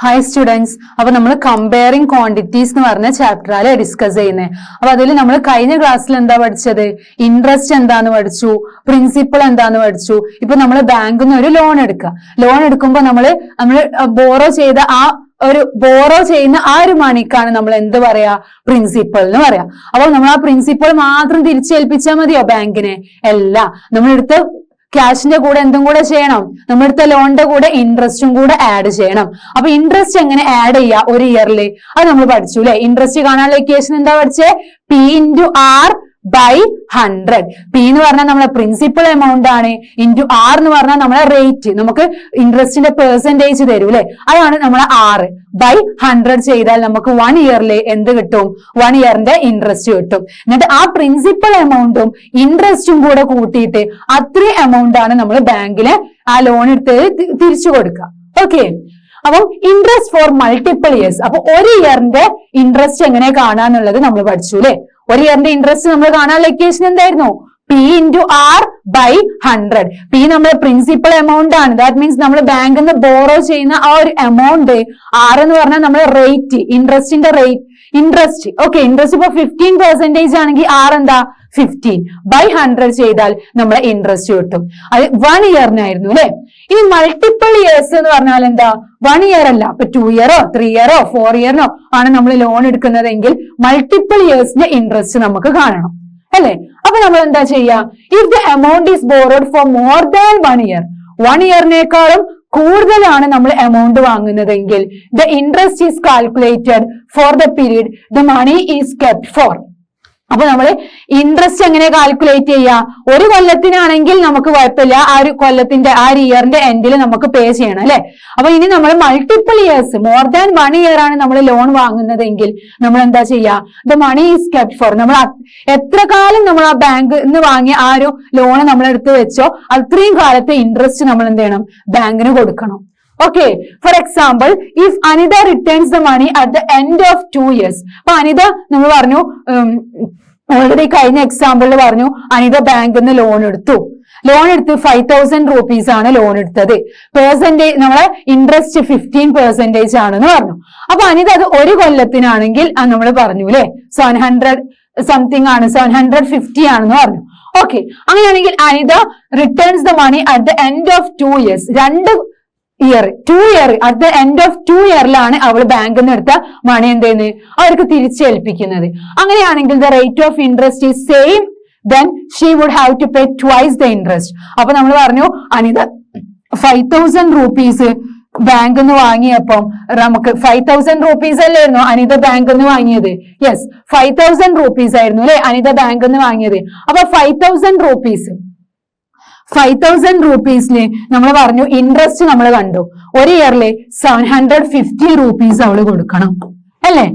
Hi students. അപ്പൊ നമ്മൾ comparing quantities എന്ന് പറഞ്ഞ ചാപ്റ്ററില് ഡിസ്കസ് ചെയ്യുന്നത്. അപ്പൊ അതിൽ നമ്മൾ കഴിഞ്ഞ ക്ലാസ്സിൽ എന്താ പഠിച്ചത്? ഇൻട്രസ്റ്റ് എന്താന്ന് പഠിച്ചു, പ്രിൻസിപ്പൾ എന്താന്ന് പഠിച്ചു. ഇപ്പൊ നമ്മൾ ബാങ്കിൽ നിന്ന് ഒരു ലോൺ എടുക്കുക. ലോൺ എടുക്കുമ്പോൾ നമ്മൾ ബോറോ ചെയ്യുന്ന ആ ഒരു മണിക്കാണ് നമ്മൾ എന്ത് പറയാ? പ്രിൻസിപ്പൾ എന്ന് പറയാം. അപ്പൊ നമ്മൾ ആ പ്രിൻസിപ്പൾ മാത്രം തിരിച്ചേൽപ്പിച്ചാൽ മതിയോ ബാങ്കിനെ? അല്ല, നമ്മളെടുത്ത് ക്യാഷിന്റെ കൂടെ എന്തും കൂടെ ചെയ്യണം? നമ്മളെടുത്ത ലോണിന്റെ കൂടെ ഇൻട്രസ്റ്റും കൂടെ ആഡ് ചെയ്യണം. അപ്പൊ ഇൻട്രസ്റ്റ് എങ്ങനെ ആഡ് ചെയ്യാ ഒരു ഇയറിൽ? അത് നമ്മൾ പഠിച്ചു അല്ലെ? ഇൻട്രസ്റ്റ് കാണാനുള്ള ഇക്വേഷൻ എന്താ പഠിച്ചേ? P into R by 100. P എന്ന് പറഞ്ഞാൽ നമ്മളെ പ്രിൻസിപ്പൽ എമൗണ്ട് ആണ്, ഇൻറ്റു R എന്ന് പറഞ്ഞാൽ നമ്മളെ റേറ്റ്, നമുക്ക് ഇൻട്രസ്റ്റിന്റെ പെർസെന്റേജ് തരൂ അല്ലെ? അതാണ് നമ്മളെ R by 100 ചെയ്താൽ നമുക്ക് 1 ഇയറിൽ എന്ത് കിട്ടും? 1 ഇയറിന്റെ ഇൻട്രസ്റ്റ് കിട്ടും. എന്നിട്ട് ആ പ്രിൻസിപ്പൽ എമൗണ്ടും ഇൻട്രസ്റ്റും കൂടെ കൂട്ടിയിട്ട് അത്രയും എമൗണ്ട് ആണ് നമ്മൾ ബാങ്കില് ആ ലോൺ എടുത്ത് തിരിച്ചു കൊടുക്കുക. ഓക്കെ, അപ്പം ഇൻട്രസ്റ്റ് ഫോർ മൾട്ടിപ്പിൾ ഇയേഴ്സ്. അപ്പൊ ഒരു ഇയറിന്റെ ഇൻട്രസ്റ്റ് എങ്ങനെ കാണാന്നുള്ളത് നമ്മൾ പഠിച്ചു അല്ലെ? ഒരു ഇയറിന്റെ ഇൻട്രസ്റ്റ് നമ്മൾ കാണാനുള്ള ഇക്വേഷൻ എന്തായിരുന്നു? P into R by 100. P നമ്മുടെ പ്രിൻസിപ്പൽ എമൗണ്ട് ആണ്. ദാറ്റ് മീൻസ് നമ്മൾ ബാങ്കിൽ നിന്ന് ബോറോ ചെയ്യുന്ന ആ ഒരു എമൗണ്ട്. R എന്ന് പറഞ്ഞാൽ നമ്മുടെ റേറ്റ്, ഇൻട്രസ്റ്റിന്റെ റേറ്റ്, ഇൻട്രസ്റ്റ്. ഓക്കെ, ഇൻട്രസ്റ്റ് ഇപ്പൊ 15% ആണെങ്കിൽ R എന്താ? 15 by 100 ചെയ്താൽ നമ്മളെ ഇൻട്രസ്റ്റ് കിട്ടും. അത് 1 ഇയറിനായിരുന്നു അല്ലെ? ഇനി മൾട്ടിപ്പിൾ ഇയേഴ്സ് എന്ന് പറഞ്ഞാൽ എന്താ? 1 ഇയർ അല്ല, ഇപ്പൊ 2 ഇയറോ 3 ഇയറോ 4 ഇയറിനോ ആണ് നമ്മൾ ലോൺ എടുക്കുന്നതെങ്കിൽ മൾട്ടിപ്പിൾ ഇയേഴ്സിന്റെ ഇൻട്രസ്റ്റ് നമുക്ക് കാണണം അല്ലെ? അപ്പൊ നമ്മൾ എന്താ ചെയ്യാ? If the amount is borrowed for more than 1 year, 1 ഇയറിനേക്കാളും കൂടുതലാണ് നമ്മൾ എമൗണ്ട് വാങ്ങുന്നതെങ്കിൽ the interest is calculated for the period the money is kept for. അപ്പൊ നമ്മൾ ഇൻട്രസ്റ്റ് എങ്ങനെ കാൽക്കുലേറ്റ് ചെയ്യാ? ഒരു കൊല്ലത്തിനാണെങ്കിൽ നമുക്ക് കുഴപ്പമില്ല, ആ ഒരു കൊല്ലത്തിന്റെ ആ ഒരു ഇയറിന്റെ എൻഡിൽ നമുക്ക് പേ ചെയ്യണം അല്ലെ? അപ്പൊ ഇനി നമ്മൾ multiple years, more than 1 year ആണ് നമ്മൾ ലോൺ വാങ്ങുന്നതെങ്കിൽ നമ്മൾ എന്താ ചെയ്യാ? The money is kept for. നമ്മൾ എത്ര കാലം നമ്മൾ ആ ബാങ്കിൽ നിന്ന് വാങ്ങിയ ആ ഒരു ലോൺ നമ്മൾ എടുത്ത് വെച്ചോ അത്രയും കാലത്തെ ഇൻട്രസ്റ്റ് നമ്മൾ എന്ത് ചെയ്യണം? ബാങ്കിന് കൊടുക്കണം. Okay, for example if Anita returns the money at the end of 2 years. അപ്പൊ അനിത നമ്മൾ പറഞ്ഞു, ഓൾറെഡി കഴിഞ്ഞ എക്സാമ്പിളിൽ പറഞ്ഞു, അനിത ബാങ്കിൽ നിന്ന് ലോൺ എടുത്ത് 5,000 rupees ആണ് ലോൺ എടുത്തത്. പെർസെന്റേജ് നമ്മളെ ഇൻട്രസ്റ്റ് 15% ആണെന്ന് പറഞ്ഞു. അപ്പൊ അനിത അത് ഒരു കൊല്ലത്തിനാണെങ്കിൽ നമ്മൾ പറഞ്ഞു അല്ലെ 700 സംതിങ് ആണ്, 750 ആണെന്ന് പറഞ്ഞു. ഓക്കെ, അങ്ങനെയാണെങ്കിൽ Anita returns the money at the end of 2 years. 2 year at the end of 2 ഇയറിലാണ് അവൾ ബാങ്കിൽ നിന്ന് എടുത്ത മണി എന്ത് ചെയ്യുന്നത്? അവർക്ക് തിരിച്ചേൽപ്പിക്കുന്നത്. അങ്ങനെയാണെങ്കിൽ the rate of interest is same, then she would have to pay twice the interest. അപ്പൊ നമ്മൾ പറഞ്ഞു അനിത 5,000 rupees ബാങ്കിൽ നിന്ന് വാങ്ങിയപ്പം നമുക്ക് 5,000 rupees അല്ലായിരുന്നു അനിത ബാങ്കിൽ നിന്ന് വാങ്ങിയത്? യെസ്, 5,000 rupees ആയിരുന്നു അല്ലെ അനിത ബാങ്കിൽ നിന്ന് വാങ്ങിയത്. അപ്പൊ 5,000 rupeesല് നമ്മൾ പറഞ്ഞു ഇൻട്രസ്റ്റ് നമ്മൾ കണ്ടു. ഒരു ഇയറില് 750 rupees അവള് കൊടുക്കണം അല്ലെ?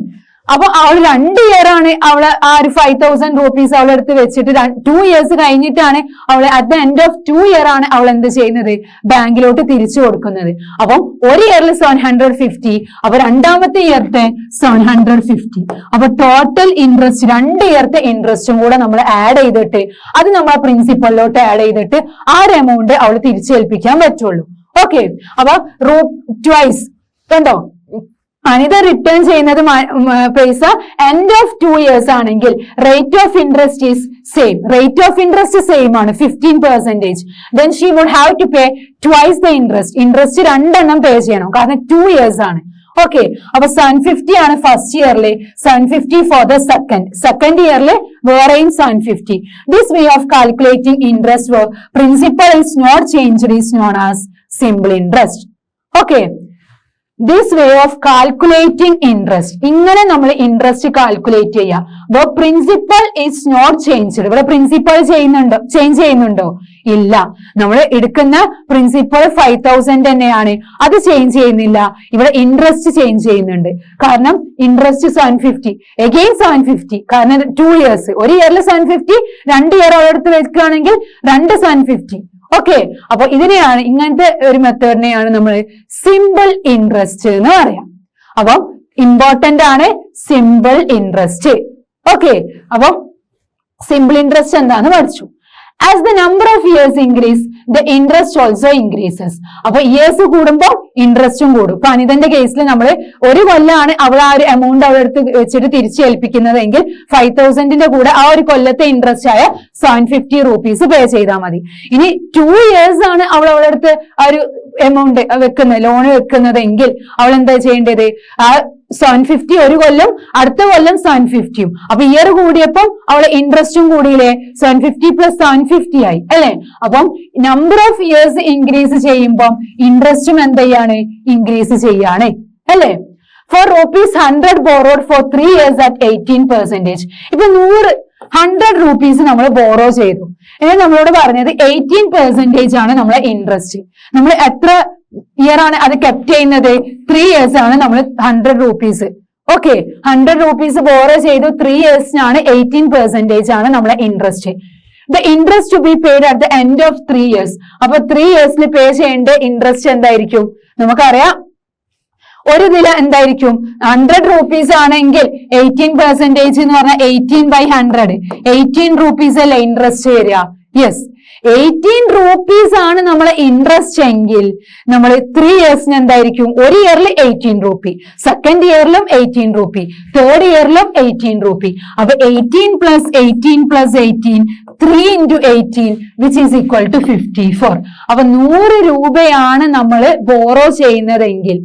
അപ്പൊ അവൾ 2 ഇയർ ആണ് അവള് ആ ഒരു 5,000 rupees അവളെടുത്ത് വെച്ചിട്ട് 2 ഇയേഴ്സ് കഴിഞ്ഞിട്ടാണ് അവള് at the end of 2 year ആണ് അവൾ എന്ത് ചെയ്യുന്നത്? ബാങ്കിലോട്ട് തിരിച്ചു കൊടുക്കുന്നത്. അപ്പം ഒരു ഇയറിൽ 750, അപ്പൊ രണ്ടാമത്തെ ഇയർത്തെ 750. അപ്പൊ ടോട്ടൽ ഇൻട്രസ്റ്റ് 2 ഇയർത്തെ ഇൻട്രസ്റ്റും കൂടെ നമ്മൾ ആഡ് ചെയ്തിട്ട് അത് നമ്മൾ പ്രിൻസിപ്പലിലോട്ട് ആഡ് ചെയ്തിട്ട് ആ ഒരു എമൗണ്ട് അവൾ തിരിച്ചേൽപ്പിക്കാൻ പറ്റുള്ളൂ. ഓക്കെ, അപ്പൊ ട്വൈസ് കണ്ടോ? അനിത റിട്ടേൺ ചെയ്യുന്നത് പൈസ എൻഡ് ഓഫ് 2 ഇയേഴ്സ് ആണെങ്കിൽ rate of interest is same. Rate of interest same ആണ്, 15%. Then she would have to pay twice the interest. Interest 2 എണ്ണം പേ ചെയ്യണം, കാരണം 2 ഇയേഴ്സ് ആണ്. ഓക്കെ, അപ്പൊ 750 ആണ് ഫസ്റ്റ് ഇയറിലെ, 750 ഫോർ ദ സെക്കൻഡ് ഇയറിലെ വേറെയും 750. This way of calculating interest for principal is not changed is known as simple interest. Okay, this way of calculating interest, ഇങ്ങനെ നമ്മൾ ഇൻട്രസ്റ്റ് കാൽക്കുലേറ്റ് ചെയ്യാം. Principal is not changed. ഇവിടെ principal change ചെയ്യുന്നുണ്ടോ? ഇല്ല. നമ്മൾ എടുക്കുന്ന പ്രിൻസിപ്പൽ 5,000 തന്നെയാണ്, അത് ചേഞ്ച് ചെയ്യുന്നില്ല. ഇവിടെ ഇൻട്രസ്റ്റ് ചേഞ്ച് ചെയ്യുന്നുണ്ട്, കാരണം ഇൻട്രസ്റ്റ് 750 അഗെയിൻ 750, കാരണം 2 ഇയേഴ്സ്. ഒരു ഇയറിൽ 750, 2 ഇയർ അവരെടുത്ത് വെക്കുകയാണെങ്കിൽ 2 750. ഓക്കെ, അപ്പൊ ഇതിനെയാണ്, ഇങ്ങനത്തെ ഒരു മെത്തേഡിനെയാണ് നമ്മൾ സിമ്പിൾ ഇൻട്രസ്റ്റ് എന്ന് പറയാം. അപ്പൊ ഇമ്പോർട്ടന്റ് ആണ് സിമ്പിൾ ഇൻട്രസ്റ്റ്. ഓക്കെ, അപ്പൊ സിമ്പിൾ ഇൻട്രസ്റ്റ് എന്താന്ന് പഠിച്ചു. As the number of years increase, the interest also increases. അപ്പൊ ഇയേഴ്സ് കൂടുമ്പോൾ ഇൻട്രസ്റ്റും കൂടും. ഇപ്പൊ അനിതന്റെ കേസിൽ നമ്മൾ ഒരു കൊല്ലാണ് അവൾ ആ ഒരു എമൗണ്ട് അവളുടെ അടുത്ത് വെച്ചിട്ട് തിരിച്ചു ഏൽപ്പിക്കുന്നതെങ്കിൽ 5,000ന്റെ കൂടെ ആ ഒരു കൊല്ലത്തെ ഇൻട്രസ്റ്റ് ആയ 750 rupees പേ ചെയ്താൽ മതി. ഇനി 2 years ആണ് അവൾ അവളുടെ അടുത്ത് ആ ഒരു എമൗണ്ട് വെക്കുന്നത്, ലോൺ വെക്കുന്നതെങ്കിൽ അവൾ എന്താ ചെയ്യേണ്ടത്? ആ 750 ഒരു കൊല്ലം, അടുത്ത കൊല്ലം 750. അപ്പൊ ഇയർ കൂടിയപ്പം അവളെ ഇൻട്രസ്റ്റും കൂടിയില്ലേ? 750 + 750 ആയി അല്ലെ? അപ്പം നമ്പർ ഓഫ് ഇയേഴ്സ് ഇൻക്രീസ് ചെയ്യുമ്പോൾ ഇൻട്രസ്റ്റും എന്ത് ചെയ്യാണ്? ഇൻക്രീസ് ചെയ്യാണ് അല്ലെ? For ₹100 borrowed for 3 years at 18%. ഇപ്പൊ 100 rupees നമ്മൾ ബോറോ ചെയ്തു. ഇനി നമ്മളോട് പറഞ്ഞത് 18% ആണ് നമ്മളെ ഇൻട്രസ്റ്റ്. നമ്മൾ എത്ര ഇയർ ആണ് അത് കെപ്റ്റ് ചെയ്യുന്നത്? 3 years ആണ് നമ്മൾ 100 rupees. ഓക്കെ, 100 rupees ബോറോ ചെയ്തു 3 yearsനാണ് 18% ആണ് നമ്മളെ interest. The interest to be paid at the end of 3 years. അപ്പൊ 3 yearsൽ പേ ചെയ്യേണ്ട ഇൻട്രസ്റ്റ് എന്തായിരിക്കും? നമുക്കറിയാം ഒരു ഇതിൽ എന്തായിരിക്കും? 100 rupees ആണെങ്കിൽ 18% എന്ന് പറഞ്ഞാൽ 18/100. 18 rupees അല്ലേ ഇൻട്രസ്റ്റ് വരിക? യെസ്, 18 rupees ആണ് നമ്മളെ ഇൻട്രസ്റ്റ് എങ്കിൽ നമ്മൾ 3 yearsന് എന്തായിരിക്കും? ഒരു ഇയറിൽ 18 rupee, സെക്കൻഡ് ഇയറിലും 18 rupee, തേർഡ് ഇയറിലും 18 rupee. അപ്പൊ 18 + 18 + 18, 3 × 18 which is equal to 54. അപ്പൊ 100 രൂപയാണ് നമ്മൾ ബോറോ ചെയ്യുന്നതെങ്കിൽ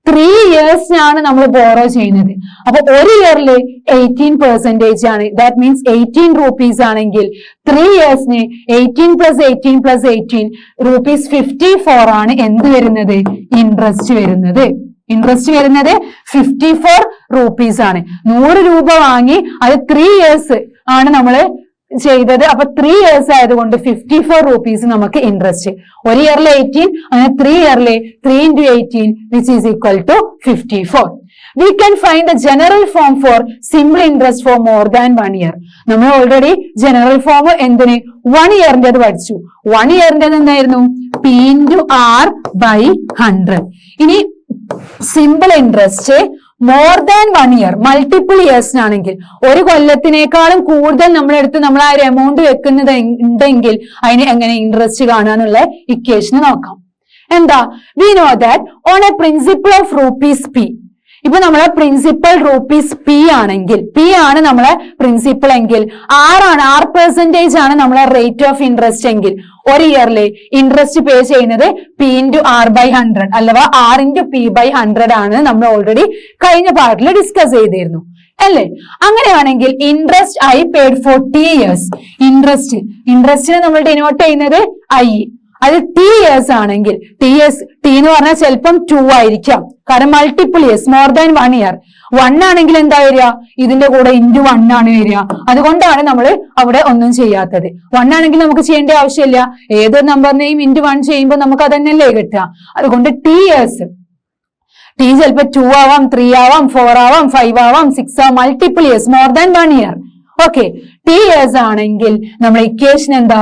3 yearsനാണ് നമ്മൾ ബോറോ ചെയ്യുന്നത്. അപ്പൊ ഒരു ഇയറിൽ 18% ആണ്. ദാറ്റ് മീൻസ് 18 rupees ആണെങ്കിൽ 3 yearsന് 18 + 18 + 18 rupees 54 ആണ് എന്ത് വരുന്നത്? ഇൻട്രസ്റ്റ് വരുന്നത്. ഇൻട്രസ്റ്റ് വരുന്നത് 54 rupees ആണ്. 100 രൂപ വാങ്ങി അത് 3 years ആണ് നമ്മള് ചെയ്തത്. അപ്പൊ 3 years ആയതുകൊണ്ട് 54 rupees നമുക്ക് ഇൻട്രസ്റ്റ്. ഒരു ഇയറിൽ 18, അങ്ങനെ 3 yearൽ 3 × 18 which is equal to 54. We can find the general form for simple interest for more than 1 year. നമ്മൾ ഓൾറെഡി ജനറൽ ഫോം എന്തിന്? 1 yearന്റേത് പഠിച്ചു. 1 yearന്റേത് എന്തായിരുന്നു? P × R/100. ഇനി simple interest more than 1 year, multiple ഇയേഴ്സിനാണെങ്കിൽ, ഒരു കൊല്ലത്തിനേക്കാളും കൂടുതൽ നമ്മളെടുത്ത് നമ്മൾ ആ ഒരു എമൗണ്ട് വെക്കുന്നത് ഉണ്ടെങ്കിൽ അതിന് എങ്ങനെ ഇൻട്രസ്റ്റ് കാണാനുള്ള ഇക്വേഷന് നോക്കാം. എന്താ? We know that on A principle of ₹P, ഇപ്പൊ നമ്മളെ പ്രിൻസിപ്പൽ ₹P ആണെങ്കിൽ, P ആണ് നമ്മളെ പ്രിൻസിപ്പൽ എങ്കിൽ, R% ആണ് നമ്മളെ റേറ്റ് ഓഫ് ഇൻട്രസ്റ്റ് എങ്കിൽ, ഒരു ഇയറിലെ ഇൻട്രസ്റ്റ് പേ ചെയ്യുന്നത് P × R/100 അഥവാ R × P/100 ആണ് നമ്മൾ ഓൾറെഡി കഴിഞ്ഞ പാർട്ടിൽ ഡിസ്കസ് ചെയ്തിരുന്നു അല്ലേ? അങ്ങനെയാണെങ്കിൽ interest I paid for T years. ഇൻട്രസ്റ്റിനെ നമ്മൾ ഡിനോട്ട് ചെയ്യുന്നത് I. അത് T years ആണെങ്കിൽ, T എന്ന് പറഞ്ഞാൽ ചിലപ്പം 2 ആയിരിക്കാം, കാരണം multiple years, more than 1 year. 1 ആണെങ്കിൽ എന്താ വരിക? ഇതിന്റെ കൂടെ × 1 ആണ് വരിക. അതുകൊണ്ടാണ് നമ്മൾ അവിടെ ഒന്നും ചെയ്യാത്തത്. 1 ആണെങ്കിൽ നമുക്ക് ചെയ്യേണ്ട ആവശ്യമില്ല. ഏതൊരു നമ്പറിനെയും × 1 ചെയ്യുമ്പോൾ നമുക്ക് അതന്നെയല്ലേ കിട്ടുക. അതുകൊണ്ട് T years, T ചിലപ്പോ 2 ആവാം, 3 ആവാം, 4 ആവാം, 5 ആവാം, 6 ആവാം, multiple years, more than 1 year. Okay, T years ആണെങ്കിൽ നമ്മൾ ഇക്വേഷൻ എന്താ?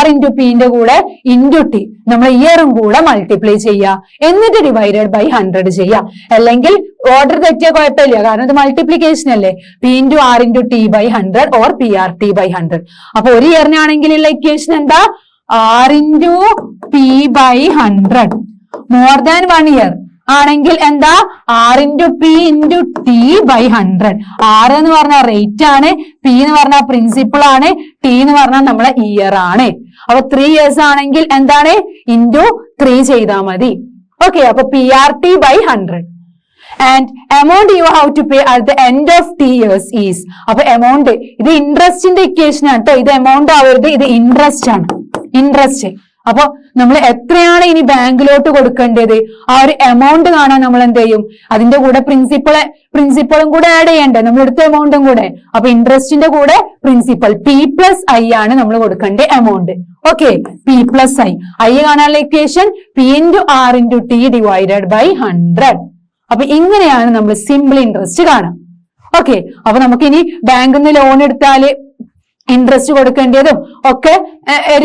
R × P ന്റെ കൂടെ × T, നമ്മൾ ഇയറും കൂടെ മൾട്ടിപ്ലൈ ചെയ്യുക, എന്നിട്ട് /100 ചെയ്യുക. അല്ലെങ്കിൽ ഓർഡർ തെറ്റിയ കുഴപ്പമില്ല, കാരണം ഇത് മൾട്ടിപ്ലിക്കേഷൻ അല്ലേ. P × R × T/100 or PRT/100. അപ്പൊ ഒരു ഇയറിനാണെങ്കിലുള്ള ഇക്വേഷൻ എന്താ? R × P/100. More than 1 year ആണെങ്കിൽ എന്താ? R × P × T/100. R എന്ന് പറഞ്ഞാൽ റേറ്റ് ആണ്, P എന്ന് പറഞ്ഞാൽ പ്രിൻസിപ്പിൾ ആണ്, T എന്ന് പറഞ്ഞാൽ നമ്മളെ ഇയർ ആണ്. അപ്പൊ 3 years ആണെങ്കിൽ എന്താണ്? × 3 ചെയ്താൽ മതി. ഓക്കെ, അപ്പൊ PRT/100. And amount you have to pay at the end of T years is. അപ്പൊ എമൗണ്ട്, ഇത് ഇൻട്രസ്റ്റിന്റെ ഇക്വേഷൻ ആണ് കേട്ടോ. ഇത് എമൗണ്ട് ആവരുത്, ഇത് ഇൻട്രസ്റ്റ് ആണ്. ഇൻട്രസ്റ്റ്. അപ്പൊ നമ്മൾ എത്രയാണ് ഇനി ബാങ്കിലോട്ട് കൊടുക്കേണ്ടത്, ആ ഒരു എമൗണ്ട് കാണാൻ നമ്മൾ എന്ത് ചെയ്യും? അതിന്റെ കൂടെ പ്രിൻസിപ്പളും കൂടെ ആഡ് ചെയ്യണ്ടേ, നമ്മൾ എടുത്ത എമൗണ്ടും കൂടെ. അപ്പൊ ഇൻട്രസ്റ്റിന്റെ കൂടെ പ്രിൻസിപ്പൽ P+I ആണ് നമ്മൾ കൊടുക്കേണ്ട എമൗണ്ട്. Okay, P+I. I കാണാനുള്ള ഇക്വേഷൻ P × R × T/100. അപ്പൊ ഇങ്ങനെയാണ് നമ്മൾ സിമ്പിൾ ഇൻട്രസ്റ്റ് കാണാം. ഓക്കെ, അപ്പൊ നമുക്ക് ഇനി ബാങ്കിൽ നിന്ന് ലോൺ എടുത്താല് ഇൻട്രസ്റ്റ് കൊടുക്കേണ്ടതും ഒക്കെ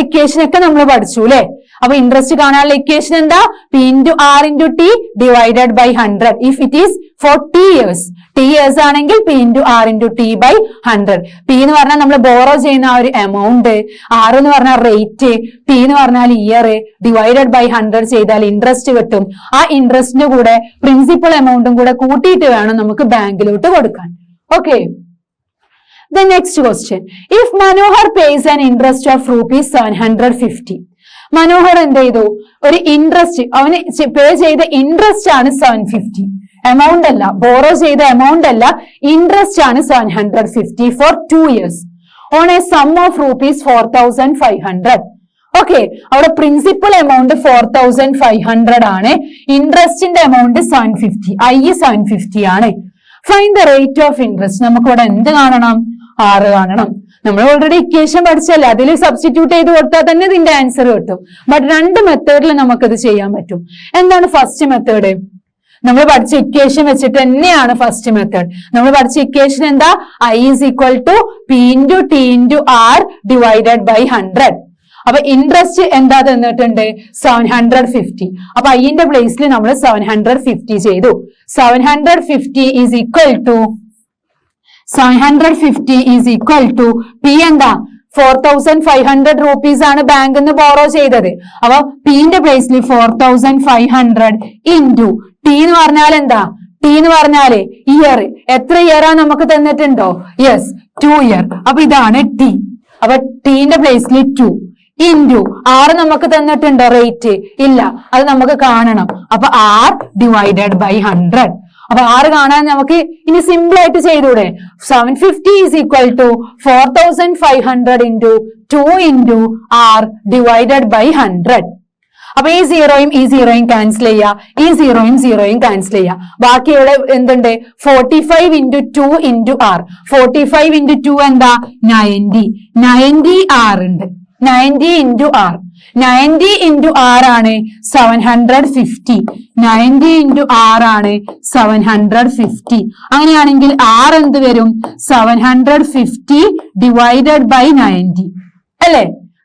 ഇക്വേഷൻ ഒക്കെ നമ്മൾ പഠിച്ചു അല്ലെ. അപ്പൊ ഇൻട്രസ്റ്റ് കാണാനുള്ള ഇക്വേഷൻ എന്താ? P × R × T/100 if it is for T years. T years ആണെങ്കിൽ P into R into T by 100. P എന്ന് പറഞ്ഞാൽ നമ്മൾ ബോറോ ചെയ്യുന്ന ആ ഒരു എമൗണ്ട്, ആർ എന്ന് പറഞ്ഞാൽ റേറ്റ്, ടി എന്ന് പറഞ്ഞാൽ ഇയർ, ഡിവൈഡഡ് ബൈ 100 ചെയ്താൽ ഇൻട്രസ്റ്റ് കിട്ടും. ആ ഇൻട്രസ്റ്റിന്റെ കൂടെ പ്രിൻസിപ്പൽ എമൗണ്ടും കൂടെ കൂട്ടിയിട്ട് വേണം നമുക്ക് ബാങ്കിലോട്ട് കൊടുക്കാൻ. Okay. The next question. If Manohar pays an interest of rupees 750. Manohar എന്ത് ചെയ്തു? ഒരു ഇൻട്രസ്റ്റ്, അവന് പേ ചെയ്ത ഇൻട്രസ്റ്റ് ആണ് 750. എമൗണ്ട് അല്ല, ബോറോ ചെയ്ത എമൗണ്ട് അല്ല, ഇൻട്രസ്റ്റ് ആണ് 750 for 2 years on a sum of rupees 4500. Okay, അവിടെ പ്രിൻസിപ്പൽ എമൗണ്ട് 4500 ആണ്, ഇൻട്രസ്റ്റിന്റെ എമൗണ്ട് 750, ഐ 750 ആണ്. Find the rate of interest. നമുക്ക് ഇവിടെ എന്ത് കാണണം? ആറ് കാണണം. നമ്മൾ ഓൾറെഡി ഇക്വേഷൻ പഠിച്ചല്ലേ, അതിൽ സബ്സ്റ്റിറ്റ്യൂട്ട് ചെയ്ത് കൊടുത്താൽ തന്നെ ഇതിന്റെ ആൻസർ കിട്ടും. ബട്ട് 2 മെത്തേഡിൽ നമുക്കത് ചെയ്യാൻ പറ്റും. എന്താണ് ഫസ്റ്റ് മെത്തേഡ്? നമ്മൾ പഠിച്ച ഇക്വേഷൻ വെച്ചിട്ട് തന്നെയാണ് ഫസ്റ്റ് മെത്തേഡ്. നമ്മൾ പഠിച്ച ഇക്വേഷൻ എന്താ? I is equal to P into T into R divided by 100. അപ്പൊ ഇൻട്രസ്റ്റ് എന്താ തന്നിട്ടുണ്ട്? 750. അപ്പൊ ഐന്റെ പ്ലേസിൽ നമ്മൾ 750 ചെയ്തു. 750 is equal to 750 is equal to P എന്താ? 4500 rupees ആണ് ബാങ്കിൽ നിന്ന് ബോറോ ചെയ്തത്. അപ്പൊ പിന്റെ പ്ലേസിൽ 4500 ഇൻറ്റു ടി എന്ന് പറഞ്ഞാൽ എന്താ? ടി എന്ന് പറഞ്ഞാല് ഇയർ. എത്ര ഇയർ ആ നമുക്ക് തന്നിട്ടുണ്ടോ? Yes, 2 year. അപ്പൊ ഇതാണ് ടി. അപ്പൊ ടിന്റെ പ്ലേസിൽ 2 ഇൻറ്റു ആർ നമുക്ക് തന്നിട്ടുണ്ടോ? റേറ്റ് ഇല്ല, അത് നമുക്ക് കാണണം. അപ്പൊ ആർ ഡിവൈഡഡ് ബൈ 100. അപ്പൊ ആറ് കാണാൻ നമുക്ക് ഇനി സിമ്പിൾ ആയിട്ട് ചെയ്തൂടെ? 750 is equal to 4500 into 2 into R divided by 100. അപ്പൊ ഈ സീറോയും ക്യാൻസൽ ചെയ്യാം, ഈ സീറോയും ക്യാൻസൽ ചെയ്യാം. ബാക്കി ഇവിടെ എന്തുണ്ട്? 45 ഇൻറ്റു 2 ഇൻറ്റു ആർ. 45 ഇൻറ്റു 2 എന്താ? 90 ആർ ഉണ്ട്. 90 ഇൻറ്റു ആർ. 90 ഇൻറ്റു ആർ ആണ് 750. 90 ഇൻറ്റു ആർ ആണ് 750. അങ്ങനെയാണെങ്കിൽ ആർ എന്ത് വരും? 750 ഡിവൈഡഡ് ബൈ 90 അല്ലെ?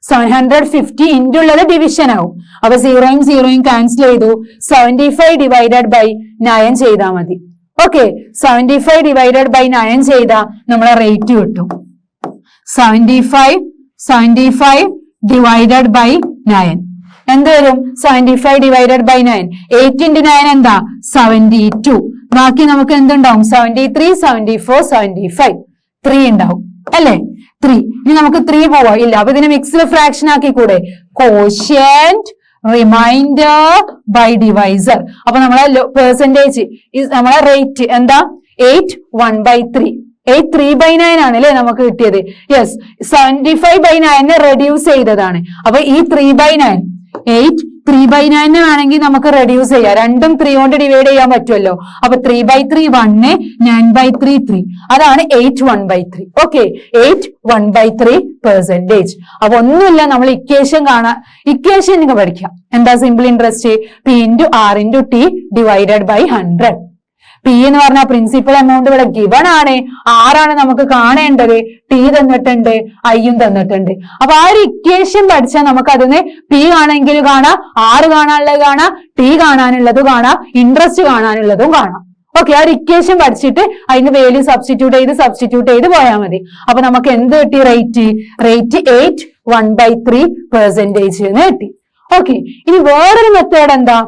750 ഇൻറ്റു ഉള്ളത് ഡിവിഷൻ ആവും. അപ്പൊ സീറോയും ക്യാൻസൽ ചെയ്തു. 75 ഡിവൈഡഡ് ബൈ 9 ചെയ്താൽ മതി. ഓക്കെ, 75 ഡിവൈഡഡ് ബൈ 9 ചെയ്താൽ നമ്മളെ റേറ്റ് കിട്ടും. 75 ഡിവൈഡഡ് ബൈ 9 എന്ത് വരും? 75 ഡിവൈഡഡ് ബൈ 9. 8 ഇൻറ്റു 9 എന്താ? 72. ബാക്കി നമുക്ക് എന്തുണ്ടാവും? 73, 74, 75. 3 ഉണ്ടാവും അല്ലെ? 3. ഇനി നമുക്ക് 3 പോവാ ഇല്ല. അപ്പൊ ഇതിനെ മിക്സ്ഡ് ഫ്രാക്ഷൻ ആക്കി കൂടെ? Quotient, remainder by divisor. അപ്പൊ നമ്മളെ പെർസെന്റേജ്, നമ്മളെ റേറ്റ് എന്താ? 8 1/3. 8 3/9 ആണ് അല്ലെ നമുക്ക് കിട്ടിയത്? യെസ്, 75 by 9 റെഡ്യൂസ് ചെയ്തതാണ്. അപ്പൊ ഈ 3/9, 8 3/9 വേണമെങ്കിൽ നമുക്ക് റെഡ്യൂസ് ചെയ്യാം. രണ്ടും 3 കൊണ്ട് ഡിവൈഡ് ചെയ്യാൻ പറ്റുമല്ലോ. അപ്പൊ 3/3 1, 9/3 3. അതാണ് 8 1/3. ഓക്കെ, 8 1/3%. അപ്പൊ ഒന്നുമില്ല, നമ്മൾ ഇക്വേഷൻ കാണാം. ഇക്വേഷൻ നിങ്ങൾക്ക് പഠിക്കാം. എന്താ simple interest? P into R into T divided by 100. P എന്ന് പറഞ്ഞാൽ പ്രിൻസിപ്പൽ എമൗണ്ട് ഇവിടെ ഗിവൺ ആണ്. ആറാണ് നമുക്ക് കാണേണ്ടത്. ടി തന്നിട്ടുണ്ട്, ഐയും തന്നിട്ടുണ്ട്. അപ്പൊ ആ ഒരു ഇക്വേഷൻ പഠിച്ചാൽ നമുക്ക് അതിന് പി കാണാമെങ്കിൽ കാണാം, ആറ് കാണാനുള്ളത് കാണാം, ടി കാണാനുള്ളത് കാണാം, ഇൻട്രസ്റ്റ് കാണാനുള്ളതും കാണാം. ഓക്കെ, ആ ഒരു ഇക്വേഷൻ പഠിച്ചിട്ട് അതിന്റെ വാല്യൂ സബ്സ്റ്റിറ്റ്യൂട്ട് ചെയ്ത് പോയാൽ മതി. അപ്പൊ നമുക്ക് എന്ത് കിട്ടി? റേറ്റ് 8 1/3% എന്ന് കിട്ടി. ഓക്കെ, ഇനി വേറൊരു മെത്തേഡ് എന്താ?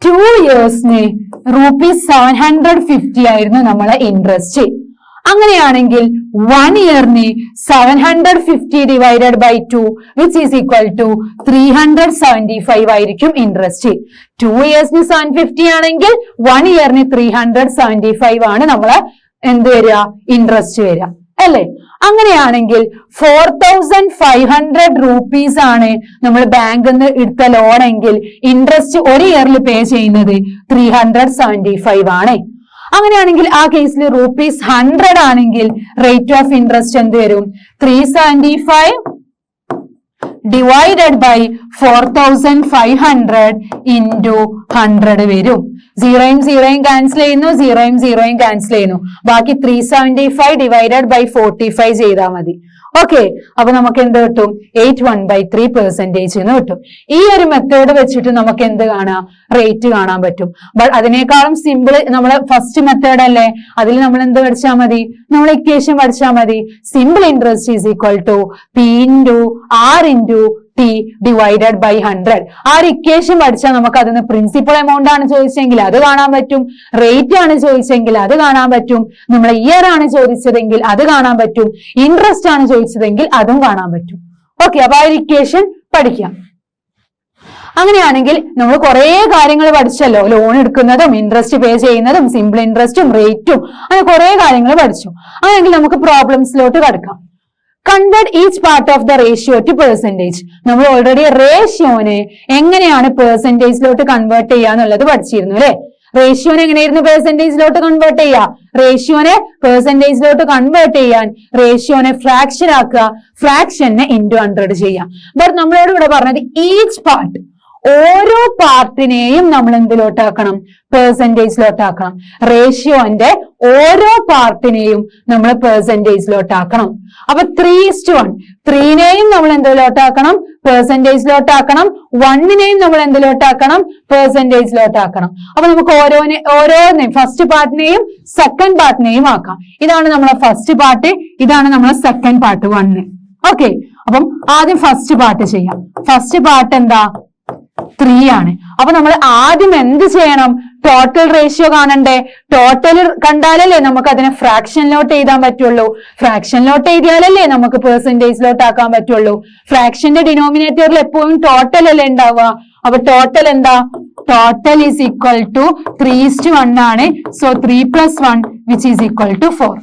2 yearsന് ₹750 ആയിരുന്നു നമ്മളെ ഇൻട്രസ്റ്റ്. അങ്ങനെയാണെങ്കിൽ 1 yearന് 750 divided by 2 which is equal to 375 ആയിരിക്കും ഇൻട്രസ്റ്റ്. 2 yearsന് 750 ആണെങ്കിൽ 1 yearന് 375 ആണ് നമ്മളെ എന്ത് വരിക? ഇൻട്രസ്റ്റ് വരിക അല്ലെ? അങ്ങനെയാണെങ്കിൽ 4500 rupees ആണ് നമ്മൾ ബാങ്കിൽ നിന്ന് എടുത്ത ലോൺ എങ്കിൽ ഇൻട്രസ്റ്റ് ഒരു ഇയറിൽ പേ ചെയ്യുന്നത് 375 ആണ്. അങ്ങനെയാണെങ്കിൽ ആ കേസിൽ ₹100 ആണെങ്കിൽ റേറ്റ് ഓഫ് ഇൻട്രസ്റ്റ് എന്ത് വരും? 375 ഡിവൈഡഡ് ബൈ 4500 ഇൻറ്റു 100 വരും. സീറോയും ക്യാൻസൽ ചെയ്യുന്നു, സീറോയും ക്യാൻസൽ ചെയ്യുന്നു. ബാക്കി 375 ഡിവൈഡഡ് ബൈ 45 ചെയ്താൽ മതി. ഓക്കെ, അപ്പൊ നമുക്ക് എന്ത് കിട്ടും? 81/3% എന്ന് കിട്ടും. ഈ ഒരു മെത്തേഡ് വെച്ചിട്ട് നമുക്ക് എന്ത് കാണാം? റേറ്റ് കാണാൻ പറ്റും. ബട്ട് അതിനേക്കാളും സിമ്പിൾ നമ്മളെ ഫസ്റ്റ് മെത്തേഡ് അല്ലേ? അതിൽ നമ്മൾ എന്ത് പഠിച്ചാൽ മതി? നമ്മൾ ഇക്വേഷൻ പഠിച്ചാൽ മതി. Simple interest is equal to P into R into T divided by 100. ആ ഒരു ഇക്വേഷൻ പഠിച്ചാൽ നമുക്ക് അതിന് പ്രിൻസിപ്പൽ എമൗണ്ട് ആണ് ചോദിച്ചെങ്കിൽ അത് കാണാൻ പറ്റും, റേറ്റ് ആണ് ചോദിച്ചെങ്കിൽ അത് കാണാൻ പറ്റും, നമ്മളെ ഇയർ ആണ് ചോദിച്ചതെങ്കിൽ അത് കാണാൻ പറ്റും, ഇൻട്രസ്റ്റ് ആണ് ചോദിച്ചതെങ്കിൽ അതും കാണാൻ പറ്റും. ഓക്കെ, അപ്പൊ ആ ഒരു ഇക്വേഷൻ പഠിക്കാം. അങ്ങനെയാണെങ്കിൽ നമ്മൾ കുറെ കാര്യങ്ങൾ പഠിച്ചല്ലോ. ലോൺ എടുക്കുന്നതും ഇൻട്രസ്റ്റ് പേ ചെയ്യുന്നതും സിമ്പിൾ ഇൻട്രസ്റ്റും റേറ്റും അങ്ങനെ കുറെ കാര്യങ്ങൾ പഠിച്ചു. അങ്ങനെയെങ്കിൽ നമുക്ക് പ്രോബ്ലംസിലോട്ട് കടക്കാം. Convert each part of the ratio two percentage. നമ്മൾ ഓൾറെഡി റേഷ്യോനെ എങ്ങനെയാണ് പെർസെന്റേജിലോട്ട് കൺവേർട്ട് ചെയ്യാന്നുള്ളത് പഠിച്ചിരുന്നു അല്ലെ? റേഷ്യോനെ എങ്ങനെയായിരുന്നു പെർസെന്റേജിലോട്ട് കൺവേർട്ട് ചെയ്യുക? റേഷ്യോനെ പെർസെന്റേജിലോട്ട് കൺവേർട്ട് ചെയ്യാൻ റേഷ്യോനെ ഫ്രാക്ഷൻ ആക്കുക, ഫ്രാക്ഷനെ ഇൻറ്റു 100 ചെയ്യാം. ബട്ട് നമ്മളോട് ഇവിടെ പറഞ്ഞത് ഈച്ച് പാർട്ട്, ഓരോ പാർട്ടിനെയും നമ്മൾ എന്തിലോട്ടാക്കണം? പെർസെന്റേജിലോട്ടാക്കണം. റേഷ്യോന്റെ ഓരോ പാർട്ടിനെയും നമ്മൾ പെർസെന്റേജിലോട്ടാക്കണം. അപ്പൊ 3:1, 3നെയും നമ്മൾ എന്തിലോട്ടാക്കണം? പെർസെന്റേജിലോട്ടാക്കണം. 1നെയും നമ്മൾ എന്തിലോട്ടാക്കണം? പെർസെന്റേജിലോട്ടാക്കണം. അപ്പൊ നമുക്ക് ഓരോന്നെയും ഫസ്റ്റ് പാർട്ടിനെയും സെക്കൻഡ് പാർട്ടിനെയും ആക്കാം. ഇതാണ് നമ്മളെ ഫസ്റ്റ് പാർട്ട്, ഇതാണ് നമ്മളെ സെക്കൻഡ് പാർട്ട് 1. ഓക്കെ, അപ്പം ആദ്യം ഫസ്റ്റ് പാർട്ട് ചെയ്യാം. ഫസ്റ്റ് പാർട്ട് എന്താ? 3 ആണ്. അപ്പൊ നമ്മൾ ആദ്യം എന്ത് ചെയ്യണം? ടോട്ടൽ റേഷ്യോ കാണണ്ടേ? ടോട്ടൽ കണ്ടാലല്ലേ നമുക്ക് അതിനെ ഫ്രാക്ഷനിലോട്ട് എഴുതാൻ പറ്റുള്ളൂ. ഫ്രാക്ഷനിലോട്ട് എഴുതിയാലല്ലേ നമുക്ക് പെർസെന്റേജിലോട്ട് ആക്കാൻ പറ്റുള്ളൂ. ഫ്രാക്ഷന്റെ ഡിനോമിനേറ്ററിൽ എപ്പോഴും ടോട്ടൽ അല്ലേ ഉണ്ടാവുക. അപ്പൊ ടോട്ടൽ എന്താ? ടോട്ടൽ ഈസ് ഈക്വൽ ടു 3:1 ആണ്. So 3 + 1 which is equal to 4.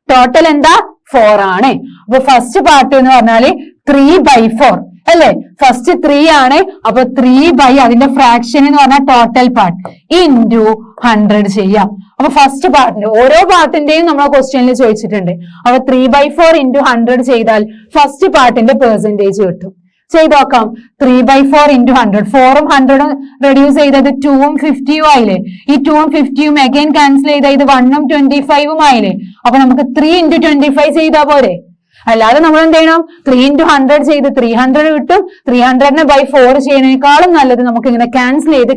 Total എന്താ? 4 ആണ്. അപ്പൊ ഫസ്റ്റ് പാർട്ട് എന്ന് പറഞ്ഞാല് 3/4 അല്ലെ? ഫസ്റ്റ് 3 ആണ്. അപ്പൊ 3 അതിന്റെ ഫ്രാക്ഷൻ എന്ന് പറഞ്ഞാൽ ടോട്ടൽ പാർട്ട് ഇൻറ്റു 100 ചെയ്യാം. അപ്പൊ ഫസ്റ്റ് പാർട്ടിന്റെ ഓരോ പാർട്ടിന്റെയും നമ്മളെ ക്വസ്റ്റ്യനിൽ ചോദിച്ചിട്ടുണ്ട്. അപ്പൊ 3/4 ഇൻറ്റു 100 ചെയ്താൽ ഫസ്റ്റ് പാർട്ടിന്റെ പെർസെന്റേജ് കിട്ടും. ചെയ്ത് നോക്കാം. 3/4 ഇൻറ്റു 100, 4ഉം 100ഉം റെഡ്യൂസ് ചെയ്തത് 2ഉം 50ഉം ആയില്ലേ? ഈ 2ഉം 50ഉം അഗൈൻ ക്യാൻസൽ ചെയ്ത ഇത് 1ഉം 25ഉം ആയില്ലേ? അപ്പൊ നമുക്ക് 3 × 25 ചെയ്താൽ പോരെ? അല്ലാതെ നമ്മൾ എന്ത് ചെയ്യണം? 3 × 100 ചെയ്ത് 300 കിട്ടും. 300നെ by 4 ചെയ്യുന്നതിനേക്കാളും നല്ലത് നമുക്ക് ഇങ്ങനെ ക്യാൻസൽ ചെയ്ത്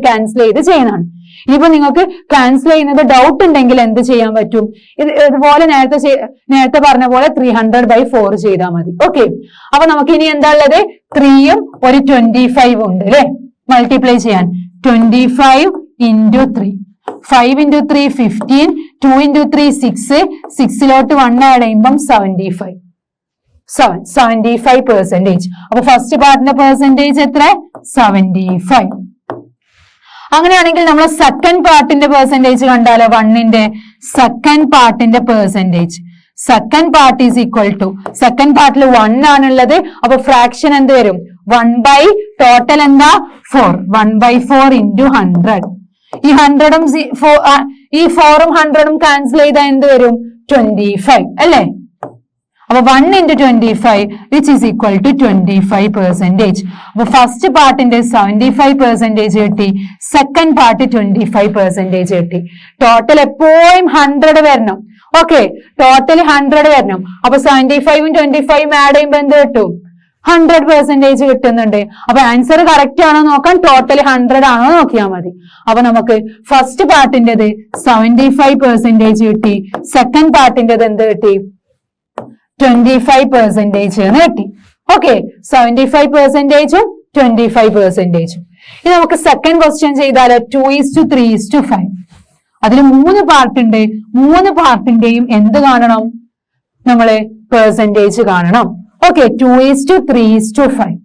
ചെയ്യുന്നതാണ്. ഇനിയിപ്പോ നിങ്ങൾക്ക് ക്യാൻസൽ ചെയ്യുന്നത് ഡൗട്ട് ഉണ്ടെങ്കിൽ എന്ത് ചെയ്യാൻ പറ്റും? ഇതുപോലെ നേരത്തെ പറഞ്ഞ പോലെ 300/4 ചെയ്താൽ മതി. ഓക്കെ, അപ്പൊ നമുക്ക് ഇനി എന്താ ഉള്ളത്? 3ഉം ഒരു 25 ഉണ്ട് അല്ലെ? മൾട്ടിപ്ലൈ ചെയ്യാൻ 25 × 3, 5 × 3 15, 2 × 3 6, 6ലോട്ട് 1 ആഡ് ചെയ്യുമ്പം 75%. അപ്പൊ ഫസ്റ്റ് പാർട്ടിന്റെ പെർസെന്റേജ് എത്ര? 75. അങ്ങനെയാണെങ്കിൽ നമ്മൾ സെക്കൻഡ് പാർട്ടിന്റെ പെർസെന്റേജ് കണ്ടാലോ? 1ന്റെ സെക്കൻഡ് പാർട്ടിന്റെ percentage, second part is equal to, second പാർട്ടിൽ 1 ആണുള്ളത്. അപ്പൊ ഫ്രാക്ഷൻ എന്ത് വരും? 1 ടോട്ടൽ എന്താ? 4. 1/4 ഇൻറ്റു 100. ഈ 100ഉം ഈ 4ഉം 100ഉം ക്യാൻസൽ ചെയ്താൽ എന്ത് വരും? 25 അല്ലേ? അപ്പൊ 1 × 25 വിച്ച് ഈസ് ഈക്വൽ ടു 25%. അപ്പൊ ഫസ്റ്റ് പാർട്ടിന്റെ 75% കിട്ടി, സെക്കൻഡ് പാർട്ട് 25% കിട്ടി. ടോട്ടൽ എപ്പോഴും 100 വരണം. ഓക്കെ, ടോട്ടൽ 100 വരണം. അപ്പൊ 75ഉം 25ഉം ആഡ് ചെയ്യുമ്പോൾ എന്ത് കിട്ടും? 100% കിട്ടുന്നുണ്ട്. അപ്പൊ ആൻസർ കറക്റ്റ് ആണോ നോക്കാൻ ടോട്ടൽ 100 ആണോ നോക്കിയാൽ മതി. അപ്പൊ നമുക്ക് ഫസ്റ്റ് പാർട്ടിന്റേത് 75% കിട്ടി, സെക്കൻഡ് പാർട്ടിന്റേത് എന്ത് കിട്ടി? 25% എന്ന് കിട്ടി. ഓക്കെ, 75%ഉം 25%ഉം. ഇനി നമുക്ക് സെക്കൻഡ് ക്വസ്റ്റ്യൻ ചെയ്താലോ? 2:3:5. അതിൽ 3 പാർട്ട് ഉണ്ട്. 3 പാർട്ടിന്റെയും എന്ത് കാണണം? നമ്മള് പെർസെന്റേജ് കാണണം. ഓക്കെ, 2:3:5.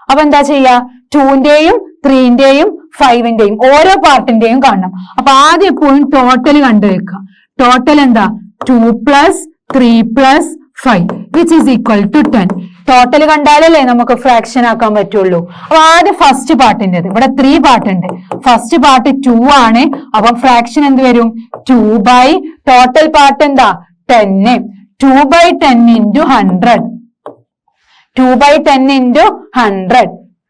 അപ്പൊ എന്താ ചെയ്യാ? 2ന്റെയും 3ന്റെയും 5ന്റെയും ഓരോ പാർട്ടിന്റെയും കാണണം. അപ്പൊ ആദ്യം എപ്പോഴും ടോട്ടൽ കണ്ടുവെക്കുക. ടോട്ടൽ എന്താ? 2 + 3 + 5 which is equal to 10. Total കണ്ടാലല്ലേ നമുക്ക് ഫ്രാക്ഷൻ ആക്കാൻ പറ്റുള്ളൂ. അപ്പൊ ആദ്യം ഫസ്റ്റ് പാർട്ടിൻ്റെത്, ഇവിടെ 3 പാർട്ട് ഉണ്ട്. ഫസ്റ്റ് പാർട്ട് 2 ആണ്. അപ്പൊ ഫ്രാക്ഷൻ എന്ത് വരും? 2 ടോട്ടൽ പാർട്ട് എന്താ? 10. 2/10 × 100. 2/10 × 100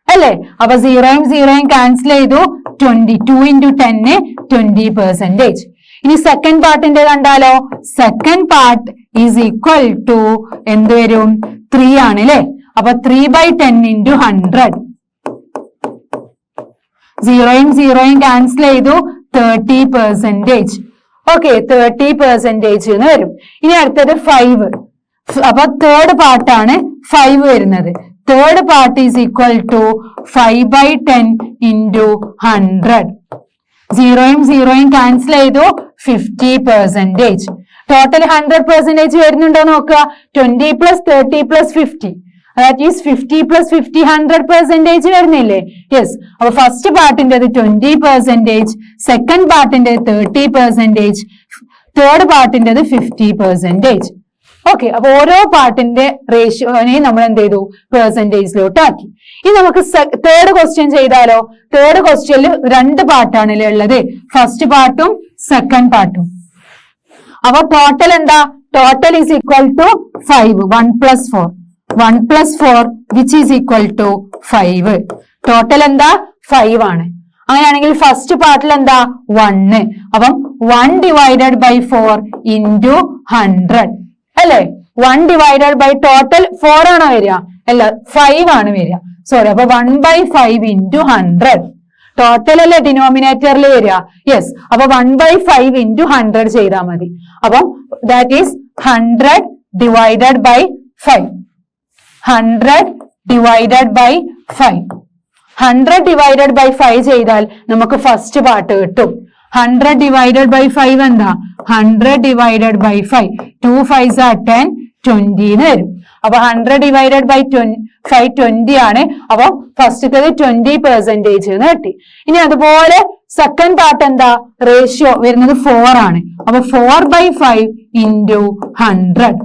അല്ലേ? അപ്പൊ 0ഉം 0ഉം ക്യാൻസൽ ചെയ്തു. 22 × 10 20%. ഇനി സെക്കൻഡ് പാർട്ടിന്റെ കണ്ടാലോ? Second part is equal to എന്ത് വരും 3 ആണ് അല്ലെ. അപ്പൊ 3/10 into 100. 0യും 0യും ക്യാൻസൽ ചെയ്തു 30%. ഓക്കെ, 30% എന്ന് വരും. ഇനി അടുത്തത് 5. അപ്പൊ തേർഡ് പാർട്ടാണ് 5 വരുന്നത്. Third part is equal to 5/10 into 100. 0യും 0യും ക്യാൻസൽ ചെയ്തു 50%. ടോട്ടൽ 100% വരുന്നുണ്ടോ നോക്കുക. 20 + 30 + 50. That is 50 + 50 100% വരുന്നില്ലേ? യെസ്. അപ്പൊ ഫസ്റ്റ് പാർട്ടിൻ്റെത് 20%, സെക്കൻഡ് പാർട്ടിൻ്റെത് 30%, തേർഡ് പാർട്ടിൻ്റെത് 50%. ഓക്കെ, അപ്പൊ ഓരോ പാർട്ടിന്റെ റേഷ്യോനെയും നമ്മൾ എന്ത് ചെയ്തു? പെർസെന്റേജിലോട്ട് ആക്കി. ഇനി നമുക്ക് തേർഡ് ക്വസ്റ്റ്യൻ ചെയ്താലോ? തേർഡ് ക്വസ്റ്റ്യനിൽ 2 പാർട്ടാണല്ലേ ഉള്ളത്, ഫസ്റ്റ് പാർട്ടും സെക്കൻഡ് പാർട്ടും. അപ്പൊ ടോട്ടൽ എന്താ? Total is equal to 5. 1 + 4. 1 + 4 which is equal to 5. Total എന്താ? 5 ആണ്. അങ്ങനെയാണെങ്കിൽ ഫസ്റ്റ് പാർട്ടിൽ എന്താ? 1. അപ്പം 1 / 4 into 100 അല്ലെ? 1 / ടോട്ടൽ 4 ആണോ വരിക? അല്ല, 5 ആണ് വരിക. സോറി. അപ്പൊ 1/5 into 100. ടോട്ടൽ അല്ലേ ഡിനോമിനേറ്ററിൽ വരിക? യെസ്. അപ്പൊ 1/5 into 100 ചെയ്താൽ മതി. അപ്പം that is 100 divided by 5. 100 divided by 5. 100 divided by 5 ചെയ്താൽ നമുക്ക് ഫസ്റ്റ് പാർട്ട് കിട്ടും. 100 divided by 5 എന്താ? 100 divided by 5. 2 5s are 10, 20 എന്ന് വരും. അപ്പൊ 100 divided by 5 20 ആണ്. അപ്പൊ ഫസ്റ്റത്തേത് 20% എന്ന് കിട്ടി. ഇനി അതുപോലെ സെക്കൻഡ് പാർട്ട് എന്താ? റേഷ്യോ വരുന്നത് 4 ആണ്. അപ്പൊ 4/5 into 100.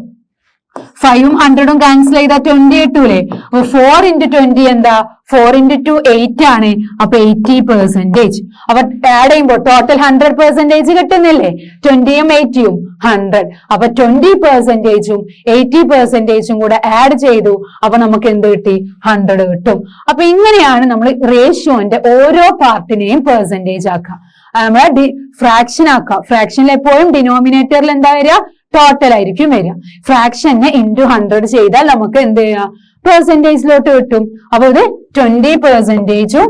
5ഉം 100ഉം ക്യാൻസൽ ചെയ്താൽ 20 കിട്ടൂലേ? അപ്പൊ 4 into 20 എന്താ? 4 into 2 8 ആണ്. അപ്പൊ 80%. അപ്പൊ ആഡ് ചെയ്യുമ്പോൾ ടോട്ടൽ 100% കിട്ടുന്നില്ലേ? 20യും 80യും 100. അപ്പൊ 20%ഉം 80%ഉം കൂടെ ആഡ് ചെയ്തു. അപ്പൊ നമുക്ക് എന്ത് കിട്ടി? 100 കിട്ടും. അപ്പൊ ഇങ്ങനെയാണ് നമ്മൾ റേഷ്യോന്റെ ഓരോ പാർട്ടിനെയും പെർസെന്റേജ് ആക്കുക. നമ്മളെ ഫ്രാക്ഷൻ ആക്കുക. ഫ്രാക്ഷനിൽ എപ്പോഴും ഡിനോമിനേറ്ററിൽ എന്താ വരിക? ടോട്ടൽ ആയിരിക്കും വരിക. ഫ്രാക്ഷനെ into 100 ചെയ്താൽ നമുക്ക് എന്ത് ചെയ്യാം? പെർസെന്റേജിലോട്ട് കിട്ടും. അപ്പൊ ഇത് 20%ഉം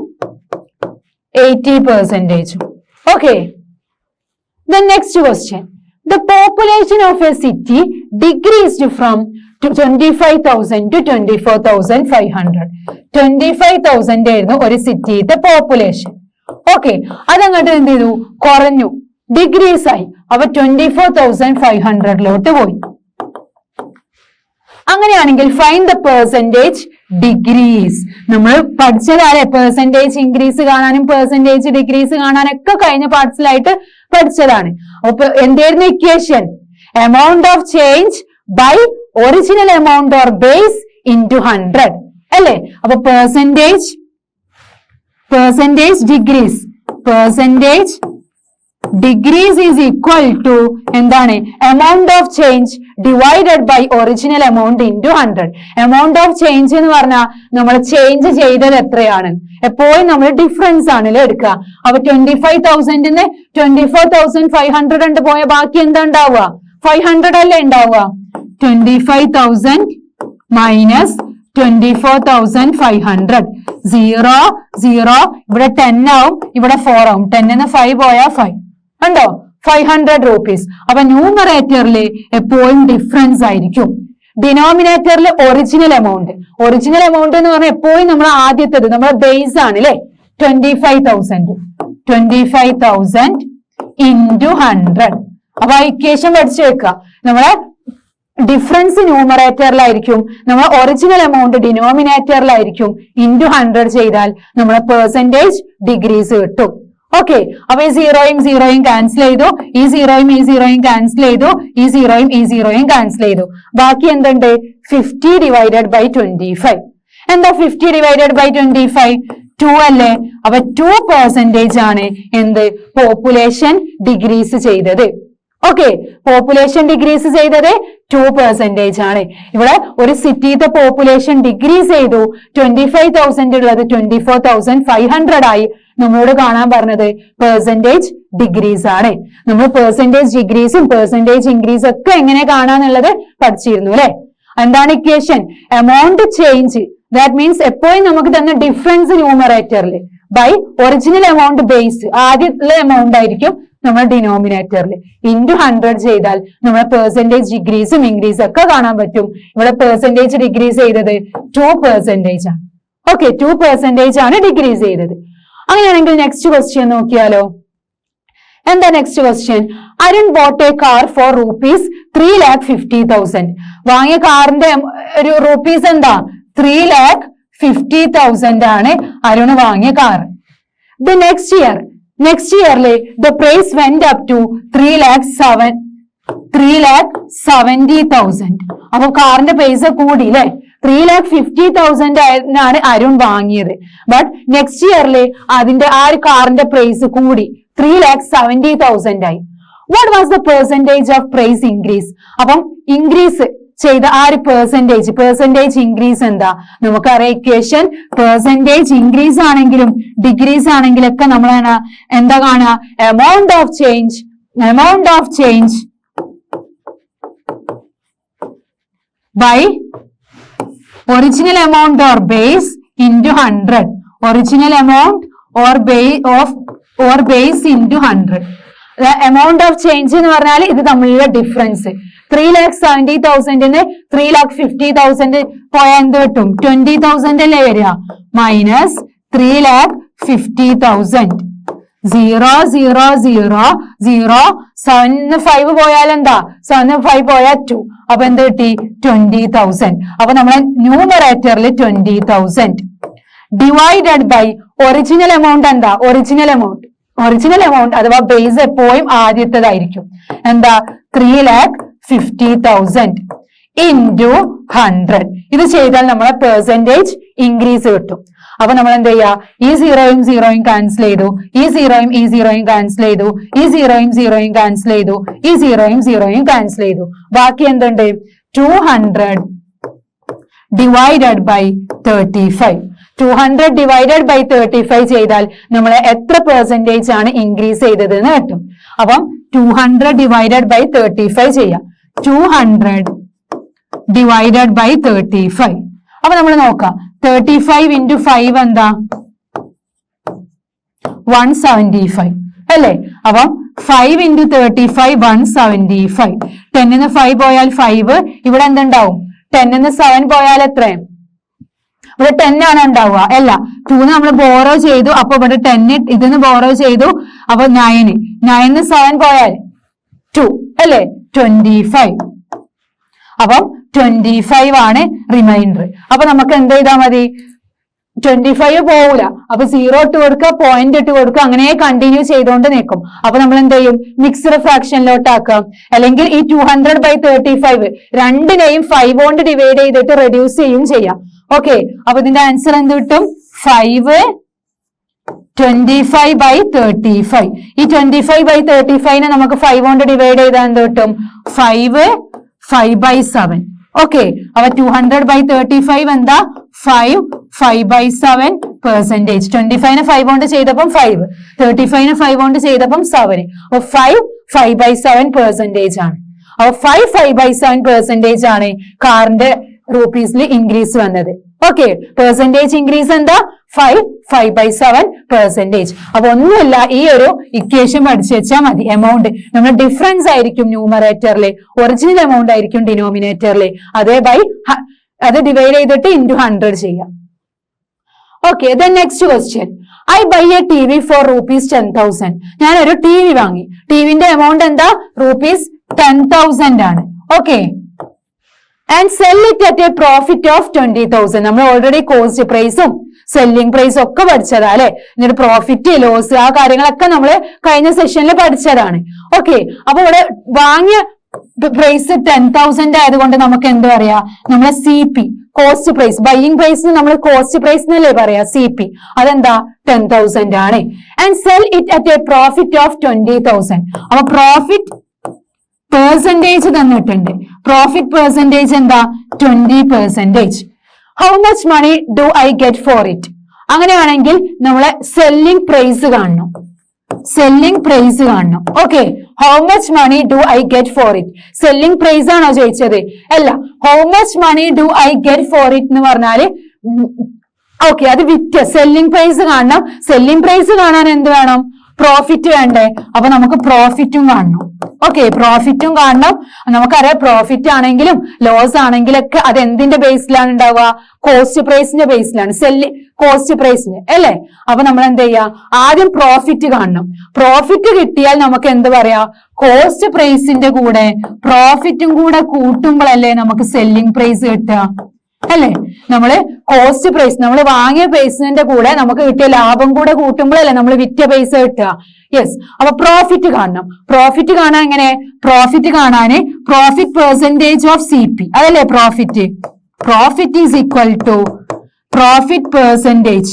80%ഉം. Okay. The next question. The population of a city decreased from 25,000 to 24,500. 25,000 ആയിരുന്നു ഒരു സിറ്റിയുടെ പോപ്പുലേഷൻ. ഓക്കെ, അതങ്ങോട്ട് എന്ത് ചെയ്തു? കുറഞ്ഞു, ഡിഗ്രീസ് ആയി. അപ്പൊ 24,500 പോയി. അങ്ങനെയാണെങ്കിൽ ഫൈൻഡ് ദ പെർസെന്റേജ് ഡിഗ്രീസ്. നമ്മൾ പഠിച്ചതാലേ പെർസെന്റേജ് ഇൻക്രീസ് കാണാനും പെർസെന്റേജ് ഡിഗ്രീസ് കാണാനൊക്കെ കഴിഞ്ഞ പാർട്സിലായിട്ട് പഠിച്ചതാണ്. അപ്പൊ എന്തായിരുന്നു equation? Amount of change by original amount or base into 100 അല്ലേ? അപ്പൊ percentage decrease, percentage decrease is equal to എന്താണ്? Amount of change divided by original amount into 100. Amount of change എന്ന് പറഞ്ഞാൽ നമ്മൾ ചേഞ്ച് ചെയ്തത് എത്രയാണ്? എപ്പോഴും നമ്മൾ ഡിഫറൻസ് ആണല്ലോ എടുക്കുക. അപ്പൊ 25,000 24,500 പോയ ബാക്കി എന്താ ഉണ്ടാവുക? 500 അല്ലേ ഉണ്ടാവുക? 25,000 മൈനസ് 24,500. 0 0 ഇവിടെ 10 ആവും, ഇവിടെ 4 ആവും. 10 5 പോയാ 5 ഉണ്ടോ? 500 rupees. അപ്പൊ ന്യൂമറേറ്ററിൽ എപ്പോഴും ഡിഫറൻസ് ആയിരിക്കും. ഡിനോമിനേറ്ററിൽ ഒറിജിനൽ എമൗണ്ട് എന്ന് പറഞ്ഞാൽ എപ്പോഴും നമ്മൾ ആദ്യത്തേത് നമ്മുടെ ബേസ് ആണ് അല്ലെ? 25,000 into 100. അപ്പൊ ആ ഇക്വേഷൻ പഠിച്ചു വെക്കുക. നമ്മളെ ഡിഫറൻസ് ന്യൂമറേറ്ററിലായിരിക്കും, നമ്മൾ ഒറിജിനൽ എമൗണ്ട് ഡിനോമിനേറ്ററിലായിരിക്കും. into 100 ചെയ്താൽ നമ്മളെ പെർസെന്റേജ് ഡിഗ്രീസ് കിട്ടും. ഓക്കെ, അപ്പൊ ഈ 0യും 0യും ക്യാൻസൽ ചെയ്തു, ഈ 0യും ക്യാൻസൽ ചെയ്തു, ഈ 0യും ക്യാൻസൽ ചെയ്തു. ബാക്കി എന്തുണ്ട്? 50 divided by 25. എന്താ 50 divided by 25? 2 അല്ലേ? അപ്പൊ 2% ആണ് എന്ത്? പോപ്പുലേഷൻ ഡിഗ്രീസ് ചെയ്തത്. ഓക്കെ, പോപ്പുലേഷൻ ഡിഗ്രീസ് ചെയ്തത് 2% ആണ്. ഇവിടെ ഒരു സിറ്റിയുടെ പോപ്പുലേഷൻ ഡിഗ്രീസ് ചെയ്തു. 25,000 ഉള്ളത് 24,500 ആയി. നമ്മളോട് കാണാൻ പറഞ്ഞത്? പെർസെന്റേജ് ഡിഗ്രീസ് ആണ്. നമ്മൾ പെർസെന്റേജ് ഡിഗ്രീസും പെർസെന്റേജ് ഇൻക്രീസ് ഒക്കെ എങ്ങനെ കാണാന്നുള്ളത് പഠിച്ചിരുന്നു അല്ലെ? എന്താണ് equation? Amount change, that means എപ്പോഴും നമുക്ക് തന്ന ഡിഫറൻസ് ന്യൂമറേറ്ററിൽ ബൈ ഒറിജിനൽ എമൗണ്ട് ബേസ്, ആദ്യത്തെ എമൗണ്ട് ആയിരിക്കും നമ്മൾ ഡിനോമിനേറ്ററിൽ ഇൻറ്റു 100 ചെയ്താൽ നമ്മളെ പെർസെന്റേജ് ഡിഗ്രീസും ഇൻക്രീസും ഒക്കെ കാണാൻ പറ്റും. ഇവിടെ പെർസെന്റേജ് ഡിഗ്രീസ് ചെയ്തത് 2% ആണ്. ഓക്കെ, 2% ആണ് ഡിഗ്രീസ് ചെയ്തത്. അങ്ങനെയാണെങ്കിൽ നെക്സ്റ്റ് ക്വസ്റ്റ്യൻ നോക്കിയാലോ. എന്താ next question? Arun bought a car for ₹3,50,000. വാങ്ങിയ കാറിന്റെ ഒരു റുപ്പീസ് എന്താ? 3,50,000 ആണ് അരുണ് വാങ്ങിയ കാർ. ദ നെക്സ്റ്റ് ഇയറിലെ the price went up to 3,70,000. അപ്പൊ കാറിന്റെ പൈസ കൂടി അല്ലെ? 3,50,000 ആണ് അരുൺ വാങ്ങിയത്. ബട്ട് നെക്സ്റ്റ് ഇയറിലെ അതിന്റെ ആ ഒരു കാറിന്റെ പ്രൈസ് കൂടി 3,70,000 ആയി. What was the percentage of price increase? അപ്പം ഇൻക്രീസ് ചെയ്ത ആ ഒരു പെർസെന്റേജ് ഇൻക്രീസ് എന്താ? നമുക്കറിയാം ഇക്വേഷൻ. പെർസെന്റേജ് ഇൻക്രീസ് ആണെങ്കിലും ഡിഗ്രീസ് ആണെങ്കിലും ഒക്കെ നമ്മളാണ് എന്താ കാണുക? Amount of change by original amount or base into 100. Original amount or base into 100. Amount of change എന്ന് പറഞ്ഞാൽ ഇത് തമ്മിലുള്ള ഡിഫറൻസ്. 3,70,000 3,50,000 പോയാൽ എന്ത് കിട്ടും? 20,000 അല്ലേ വരിക? മൈനസ് 3,50,000. 0 0 0 0 7 5 പോയാൽ എന്താ? 7 5 പോയാൽ 2. അപ്പൊ എന്ത് കിട്ടി? 20,000. അപ്പൊ നമ്മളെ ന്യൂമറേറ്ററിൽ 20,000 ഡിവൈഡഡ് ബൈ ഒറിജിനൽ എമൗണ്ട് എന്താ? ഒറിജിനൽ എമൗണ്ട് അഥവാ ബേസ് എപ്പോഴും ആദ്യത്തേതായിരിക്കും. എന്താ? 3,50,000 ഇൻറ്റു 100. ഇത് ചെയ്താൽ നമ്മളെ പെർസെന്റേജ് ഇൻക്രീസ് കിട്ടും. അപ്പൊ നമ്മൾ എന്ത് ചെയ്യാ? ഈ 0 ക്യാൻസൽ ചെയ്തു, ഈ 0 ക്യാൻസൽ ചെയ്തു, ഈ 0 ക്യാൻസൽ ചെയ്തു, ഈ 0 ക്യാൻസൽ ചെയ്തു. ബാക്കി എന്തുണ്ട്? 200 ഡിവൈഡഡ് ബൈ 35. 200 ഡിവൈഡഡ് ബൈ 35 ചെയ്താൽ നമ്മൾ എത്ര പെർസെന്റേജ് ആണ് ഇൻക്രീസ് ചെയ്തത് എന്ന് കിട്ടും. അപ്പം 200 ഡിവൈഡഡ് ബൈ 35 ചെയ്യാം. 200 ഡിവൈഡഡ് ബൈ 35. അപ്പൊ നമ്മൾ നോക്കാം. 35 ഇൻറ്റു 5 എന്താ? 175 അല്ലേ? അപ്പം 5 ഇൻറ്റു 35 175. 10 5 പോയാൽ 5. ഇവിടെ എന്തുണ്ടാവും? 10 7 പോയാൽ എത്രയും? ഇവിടെ 10 ആണ് ഉണ്ടാവുക. അല്ല, 2 നമ്മൾ ബോറോ ചെയ്തു. അപ്പൊ ഇവിടെ 10 ഇതിന്ന് ബോറോ ചെയ്തു. അപ്പൊ 9 7 പോയാൽ 2 അല്ലേ? 25. അപ്പം 25 ആണ് റിമൈൻഡർ. അപ്പൊ നമുക്ക് എന്ത് ചെയ്താൽ മതി? 25 പോകൂല. അപ്പൊ 0 ഇട്ട് കൊടുക്കുക, പോയിന്റ് ഇട്ട് കൊടുക്കുക, അങ്ങനെ കണ്ടിന്യൂ ചെയ്തുകൊണ്ട് നിൽക്കും. അപ്പൊ നമ്മൾ എന്ത് ചെയ്യും? മിക്സ്ഡ് ഫ്രാക്ഷനിലോട്ട് ആക്കാം. അല്ലെങ്കിൽ ഈ 200 ബൈ 35 രണ്ടിനെയും 5 കൊണ്ട് ഡിവൈഡ് ചെയ്തിട്ട് റെഡ്യൂസ് ചെയ്യും ചെയ്യാം. ഓക്കെ, അപ്പൊ ഇതിന്റെ ആൻസർ എന്ത് കിട്ടും? 25 ബൈ 35. ഈ 25 ബൈ 35 നമുക്ക് 5 കൊണ്ട് ഡിവൈഡ് ചെയ്താൽ എന്ത് കിട്ടും? 5 ബൈ 7. ഓക്കെ, അപ്പൊ 200 ബൈ 35 എന്താ? 5 ബൈ 7 പെർസെന്റേജ്. 25 5 കൊണ്ട് ചെയ്തപ്പം 5, 35 5 കൊണ്ട് ചെയ്തപ്പം 7. അപ്പൊ 5 ബൈ 7 പെർസെന്റേജ് ആണ്. അപ്പൊ 5 ബൈ 7 പെർസെന്റേജ് ആണ് കാറിന്റെ റുപ്പീസിൽ ഇൻക്രീസ് വന്നത്. ഓക്കെ, പെർസെന്റേജ് ഇൻക്രീസ് എന്താ? 5 ബൈ 7 പെർസെന്റേജ്. അപ്പൊ ഒന്നുമില്ല, ഈ ഒരു ഇക്വേഷൻ പഠിച്ചു വെച്ചാൽ മതി. എമൗണ്ട് നമ്മൾ ഡിഫറൻസ് ആയിരിക്കും ന്യൂമറേറ്ററിൽ, ഒറിജിനൽ എമൗണ്ട് ആയിരിക്കും ഡിനോമിനേറ്ററിൽ. അത് ഡിവൈഡ് ചെയ്തിട്ട് ഇൻറ്റു 100 ചെയ്യാം. Okay, then next question. I buy a T V for ₹10,000. ഞാൻ ഒരു ടി വി വാങ്ങി. ടിവിന്റെ എമൗണ്ട് എന്താ? ₹10,000 ആണ്. Okay, and sell it at a profit of 20,000. നമ്മൾ ഓൾറെഡി കോസ്റ്റ് പ്രൈസും സെല്ലിംഗ് പ്രൈസും ഒക്കെ പഠിച്ചതാ അല്ലെ? എന്നിട്ട് പ്രോഫിറ്റ് ലോസ് ആ കാര്യങ്ങളൊക്കെ നമ്മൾ കഴിഞ്ഞ സെഷനിൽ പഠിച്ചതാണ്. ഓക്കെ, അപ്പൊ ഇവിടെ വാങ്ങിയ പ്രൈസ് 10,000 ആയതുകൊണ്ട് നമുക്ക് എന്ത് പറയാ? നമ്മളെ CP cost price, buying price നമ്മൾ കോസ്റ്റ് പ്രൈസ് എന്നല്ലേ പറയാ? CP അതെന്താ? 10,000 ആണ്. And sell it at a profit of 20,000. അപ്പൊ പ്രോഫിറ്റ് പെർസെന്റേജ് തന്നിട്ടുണ്ട്. പ്രോഫിറ്റ് പെർസെന്റേജ് എന്താ? 20%. How much money do I get for it? അങ്ങനെയാണെങ്കിൽ നമ്മളെ സെല്ലിംഗ് പ്രൈസ് കാണണം. സെല്ലിംഗ് പ്രൈസ് കാണണം. Okay, how much money do I get for it? Selling price ആണോ ചോദിച്ചത്? അല്ല, how much money do I get for it എന്ന് പറഞ്ഞാല് okay, അത് വിറ്റ് സെല്ലിംഗ് പ്രൈസ് കാണണം. സെല്ലിംഗ് പ്രൈസ് കാണാൻ എന്ത് വേണം? പ്രോഫിറ്റ് വേണ്ടേ? അപ്പൊ നമുക്ക് പ്രോഫിറ്റും കാണണം. ഓക്കെ, പ്രോഫിറ്റും കാണണം. നമുക്കറിയാം പ്രോഫിറ്റ് ആണെങ്കിലും ലോസ് ആണെങ്കിലൊക്കെ അത് എന്തിന്റെ ബേസിലാണ് ഉണ്ടാവുക? കോസ്റ്റ് പ്രൈസിന്റെ ബേസിലാണ്. കോസ്റ്റ് പ്രൈസിന് അല്ലേ? അപ്പൊ നമ്മൾ എന്ത് ചെയ്യാ? ആദ്യം പ്രോഫിറ്റ് കാണണം. പ്രോഫിറ്റ് കിട്ടിയാൽ നമുക്ക് എന്ത് പറയാ? കോസ്റ്റ് പ്രൈസിന്റെ കൂടെ പ്രോഫിറ്റും കൂടെ കൂട്ടുമ്പോഴല്ലേ നമുക്ക് സെല്ലിംഗ് പ്രൈസ് കിട്ടുക, അല്ലേ? നമ്മള് കോസ്റ്റ് പ്രൈസ്, നമ്മൾ വാങ്ങിയ പ്രൈസിന്റെ കൂടെ നമുക്ക് കിട്ടിയ ലാഭം കൂടെ കൂട്ടുമ്പോഴല്ലേ നമ്മൾ വിറ്റ പൈസ കിട്ടുക. യെസ്, അപ്പൊ പ്രോഫിറ്റ് കാണണം. പ്രോഫിറ്റ് കാണാൻ എങ്ങനെ? പ്രോഫിറ്റ് കാണാന് പ്രോഫിറ്റ് പെർസെന്റേജ് ഓഫ് CP, അതല്ലേ profit? Profit is equal to profit percentage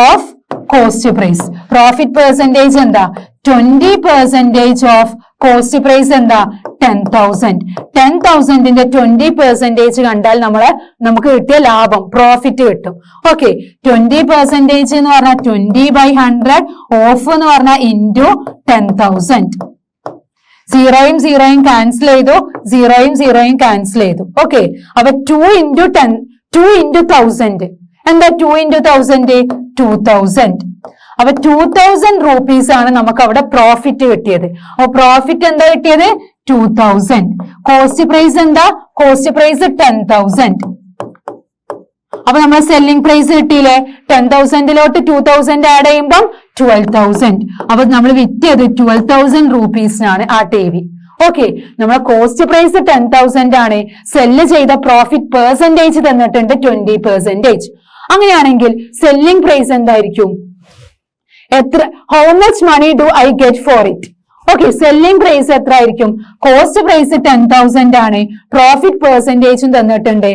of cost price. Profit percentage എന്താ? 20% ഓഫ് കോസ്റ്റ് പ്രൈസ് എന്താ? 10,000. 10,000ന്റെ 20% കണ്ടാൽ നമുക്ക് കിട്ടിയ ലാഭം പ്രോഫിറ്റ് കിട്ടും. ഓക്കെ, 20% എന്ന് പറഞ്ഞാൽ 20/100, ഓഫ് എന്ന് പറഞ്ഞാൽ ഇൻറ്റു 10,000. 0യും 0യും ക്യാൻസൽ ചെയ്തു, 0യും 0യും ക്യാൻസൽ ചെയ്തു. ഓക്കെ, അപ്പൊ 2 × 1000 എന്താ? 2 × 1000 2000. അപ്പൊ 2000 rupees ആണ് നമുക്ക് അവിടെ പ്രോഫിറ്റ് കിട്ടിയത്. അപ്പൊ പ്രോഫിറ്റ് എന്താ കിട്ടിയത്? 2000. കോസ്റ്റ് പ്രൈസ് എന്താ? Cost price 10,000. അപ്പൊ നമ്മൾ സെല്ലിംഗ് പ്രൈസ് കിട്ടിയില്ലേ? 10,000ലോട്ട് 2000 ആഡ് ചെയ്യുമ്പോൾ 12,000. അപ്പൊ നമ്മൾ വിറ്റത് 12,000 rupeesനാണ് ആ TV. ഓക്കെ, നമ്മളെ കോസ്റ്റ് പ്രൈസ് 10,000 ആണ്. സെല്ല് ചെയ്ത പ്രോഫിറ്റ് പെർസെന്റേജ് തന്നിട്ടുണ്ട് 20%. അങ്ങനെയാണെങ്കിൽ സെല്ലിംഗ് പ്രൈസ് എന്തായിരിക്കും? എത്ര? How much money do I get for it? Okay, selling price എത്ര ആയിരിക്കും? കോസ്റ്റ് പ്രൈസ് 10,000 ആണ്. പ്രോഫിറ്റ് പെർസെന്റേജും തന്നിട്ടുണ്ട്.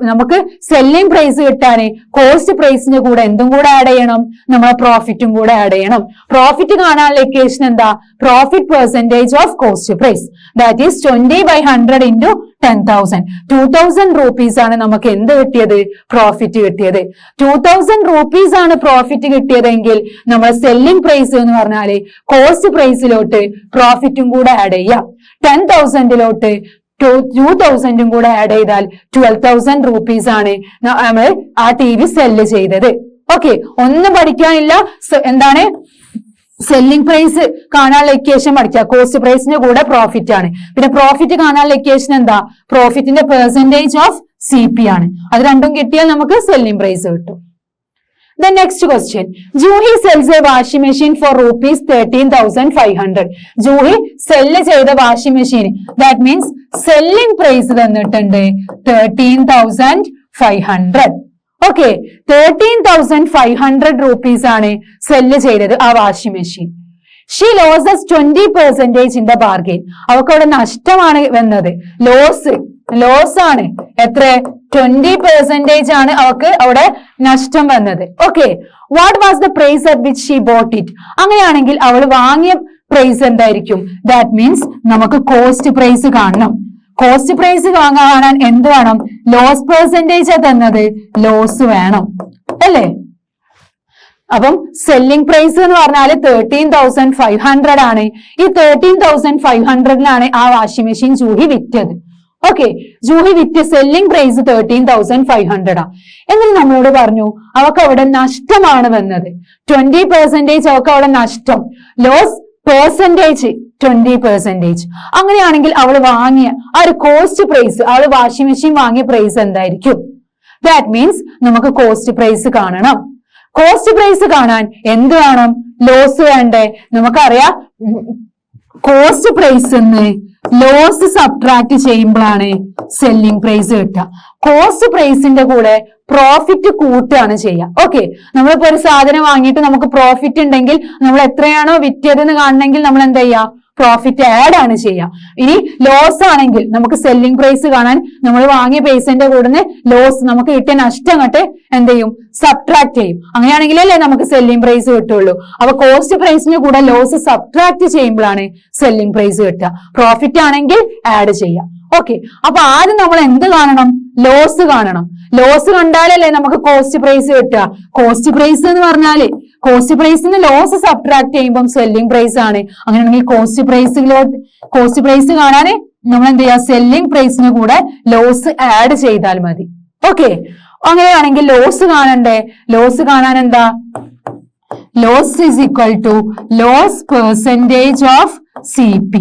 നമുക്ക് സെല്ലിംഗ് പ്രൈസ് കിട്ടാന് കോസ്റ്റ് പ്രൈസിന്റെ കൂടെ എന്തും കൂടെ ആഡ് ചെയ്യണം? നമ്മളെ പ്രോഫിറ്റും കൂടെ ആഡ് ചെയ്യണം. പ്രോഫിറ്റ് കാണാനുള്ള ഇക്വേഷൻ എന്താ? Profit percentage of cost price, that is 20/100 × 10,000. 2,000 rupees ആണ് നമുക്ക് എന്ത് കിട്ടിയത്? പ്രോഫിറ്റ് കിട്ടിയത്. 2,000 rupees ആണ് പ്രോഫിറ്റ് കിട്ടിയതെങ്കിൽ നമ്മൾ സെല്ലിംഗ് പ്രൈസ് എന്ന് പറഞ്ഞാല് കോസ്റ്റ് പ്രൈസിലോട്ട് പ്രോഫിറ്റും കൂടെ ആഡ് ചെയ്യാം. 10,000ലോട്ട് 2,000 കൂടെ ആഡ് ചെയ്താൽ 12,000 rupees ആണ് നമ്മൾ ആ TV സെല്ല് ചെയ്തത്. ഓക്കെ, ഒന്നും പഠിക്കാനില്ല. എന്താണ് സെല്ലിംഗ് പ്രൈസ് കാണാനുള്ള ഇക്വേഷൻ പഠിക്കുക. കോസ്റ്റ് പ്രൈസിന്റെ കൂടെ പ്രോഫിറ്റ് ആണ്. പിന്നെ പ്രോഫിറ്റ് കാണാനുള്ള ഇക്വേഷൻ എന്താ? പ്രോഫിറ്റിന്റെ പെർസെന്റേജ് ഓഫ് CP ആണ്. അത് രണ്ടും കിട്ടിയാൽ നമുക്ക് സെല്ലിംഗ് പ്രൈസ് കിട്ടും. The next question. Juhi sells a washing machine for rupees 13,500. Juhi sell ചെയ്ത washing machine, that means selling price തന്നിട്ടുണ്ട് 13,500. ഓക്കെ, 13,500 rupees ആണ് സെല്ല് ചെയ്തത് ആ washing machine. She losses 20% in the bargain. അവർക്ക് അവിടെ നഷ്ടമാണ് വന്നത്. ലോസ് ആണ്. എത്ര? 20% ആണ് അവർക്ക് അവിടെ നഷ്ടം വന്നത്. Okay, what was the price at which she bought it? അങ്ങനെയാണെങ്കിൽ അവൾ വാങ്ങിയ പ്രൈസ് എന്തായിരിക്കും? ദാറ്റ് മീൻസ് നമുക്ക് കോസ്റ്റ് പ്രൈസ് കാണണം. കോസ്റ്റ് പ്രൈസ് കാണാൻ എന്ത് വേണം? ലോസ് പെർസെന്റേജ് തന്നത്, ലോസ് വേണം, അല്ലേ? അപ്പം സെല്ലിംഗ് പ്രൈസ് എന്ന് പറഞ്ഞാൽ 13,500 ആണ്. ഈ 13,500-ലാണ് ആ വാഷിംഗ് മെഷീൻ ജൂഹി വിറ്റത്. ഓക്കെ, ജൂഹി വിറ്റ് സെല്ലിംഗ് പ്രൈസ് 13,500 എന്നിട്ട് നമ്മളോട് പറഞ്ഞു അവർക്ക് അവിടെ നഷ്ടമാണ് വന്നത്. 20% അവർക്ക് അവിടെ നഷ്ടം. Loss percentage 20%. അങ്ങനെയാണെങ്കിൽ അവൾ വാങ്ങിയ ആ ഒരു കോസ്റ്റ് പ്രൈസ്, അവൾ വാഷിംഗ് മെഷീൻ വാങ്ങിയ പ്രൈസ് എന്തായിരിക്കും? ദാറ്റ് മീൻസ് നമുക്ക് കോസ്റ്റ് പ്രൈസ് കാണണം. കോസ്റ്റ് പ്രൈസ് കാണാൻ എന്ത് വേണം? ലോസ് വേണ്ടേ? നമുക്കറിയാം കോസ്റ്റ് പ്രൈസ് ലോസ് സബ്ട്രാക്ട് ചെയ്യുമ്പോഴാണ് സെല്ലിംഗ് പ്രൈസ് കിട്ടുക. കോസ്റ്റ് പ്രൈസിന്റെ കൂടെ പ്രോഫിറ്റ് കൂട്ടുകയാണ് ചെയ്യുക. ഓക്കെ, നമ്മളിപ്പോ ഒരു സാധനം വാങ്ങിയിട്ട് നമുക്ക് പ്രോഫിറ്റ് ഉണ്ടെങ്കിൽ നമ്മൾ എത്രയാണോ വിറ്റതെന്ന് കാണണമെങ്കിൽ നമ്മൾ എന്താ ചെയ്യുക? പ്രോഫിറ്റ് ആഡ് ആണ് ചെയ്യാം. ഇനി ലോസ് ആണെങ്കിൽ നമുക്ക് സെല്ലിംഗ് പ്രൈസ് കാണാൻ നമ്മൾ വാങ്ങിയ പൈസന്റെ കൂടെ ലോസ് നമുക്ക് കിട്ടിയ നഷ്ടം അങ്ങോട്ട് എന്ത് ചെയ്യും? സബ്ട്രാക്ട് ചെയ്യും. അങ്ങനെയാണെങ്കിലല്ലേ നമുക്ക് സെല്ലിംഗ് പ്രൈസ് കിട്ടുള്ളൂ. അപ്പൊ കോസ്റ്റ് പ്രൈസിന്റെ കൂടെ ലോസ് സബ്ട്രാക്ട് ചെയ്യുമ്പോഴാണ് സെല്ലിംഗ് പ്രൈസ് കിട്ടുക. പ്രോഫിറ്റ് ആണെങ്കിൽ ആഡ് ചെയ്യാം. ഓക്കെ, അപ്പൊ ആദ്യം നമ്മൾ എന്ത് കാണണം? ലോസ് കാണണം. ലോസ് കണ്ടാലല്ലേ നമുക്ക് കോസ്റ്റ് പ്രൈസ് കിട്ടുക. കോസ്റ്റ് പ്രൈസ് എന്ന് പറഞ്ഞാല് കോസ്റ്റ് പ്രൈസിന് ലോസ് സബ്ട്രാക്ട് ചെയ്യുമ്പോൾ സെല്ലിംഗ് പ്രൈസ് ആണ്. അങ്ങനെയാണെങ്കിൽ കോസ്റ്റ് പ്രൈസ് കാണാന് നമ്മൾ എന്ത് ചെയ്യാ? സെല്ലിംഗ് പ്രൈസിന് കൂടെ ലോസ് ആഡ് ചെയ്താൽ മതി. ഓക്കെ, അങ്ങനെയാണെങ്കിൽ ലോസ് കാണണ്ടേ? ലോസ് കാണാൻ എന്താ? Loss is equal to loss percentage of CP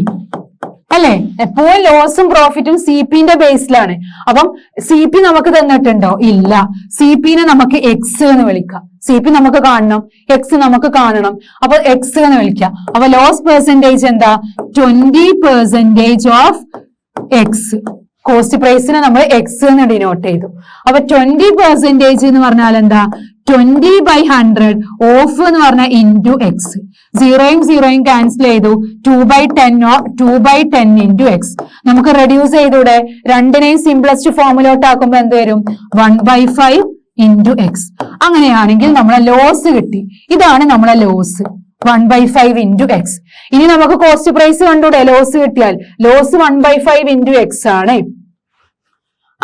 അല്ലെ? എപ്പോഴും ലോസും പ്രോഫിറ്റും CPന്റെ ബേസിലാണ്. അപ്പം CP നമുക്ക് തന്നിട്ടുണ്ടോ? ഇല്ല. CPനെ നമുക്ക് എക്സ് എന്ന് വിളിക്കാം. CP നമുക്ക് കാണണം, എക്സ് നമുക്ക് കാണണം. അപ്പൊ എക്സ് എന്ന് വിളിക്കാം. അപ്പൊ ലോസ് പെർസെന്റേജ് എന്താ? 20% ഓഫ് എക്സ്. കോസ്റ്റ് പ്രൈസിനെ നമ്മൾ എക്സ് എന്ന് ഡിനോട്ട് ചെയ്തു. അപ്പൊ 20% എന്ന് പറഞ്ഞാൽ എന്താ? 20/100 ഓഫ് എന്ന് പറഞ്ഞാൽ ഇൻറ്റു എക്സ്. 0 ക്യാൻസൽ ചെയ്തു. 2/10 ഇൻറ്റു എക്സ്. നമുക്ക് റെഡ്യൂസ് ചെയ്തൂടെ? രണ്ടിനെയും സിംപ്ലസ്റ്റ് ഫോമിലോട്ട് ആക്കുമ്പോൾ എന്ത് വരും? 1/5 ഇൻറ്റു എക്സ്. അങ്ങനെയാണെങ്കിൽ നമ്മളെ ലോസ് കിട്ടി. ഇതാണ് നമ്മളെ ലോസ്, 1/5 ഇൻറ്റു എക്സ്. ഇനി നമുക്ക് കോസ്റ്റ് പ്രൈസ് കണ്ടൂടെ? ലോസ് കിട്ടിയാൽ ലോസ് 1/5 ഇൻറ്റു എക്സ് ആണ്.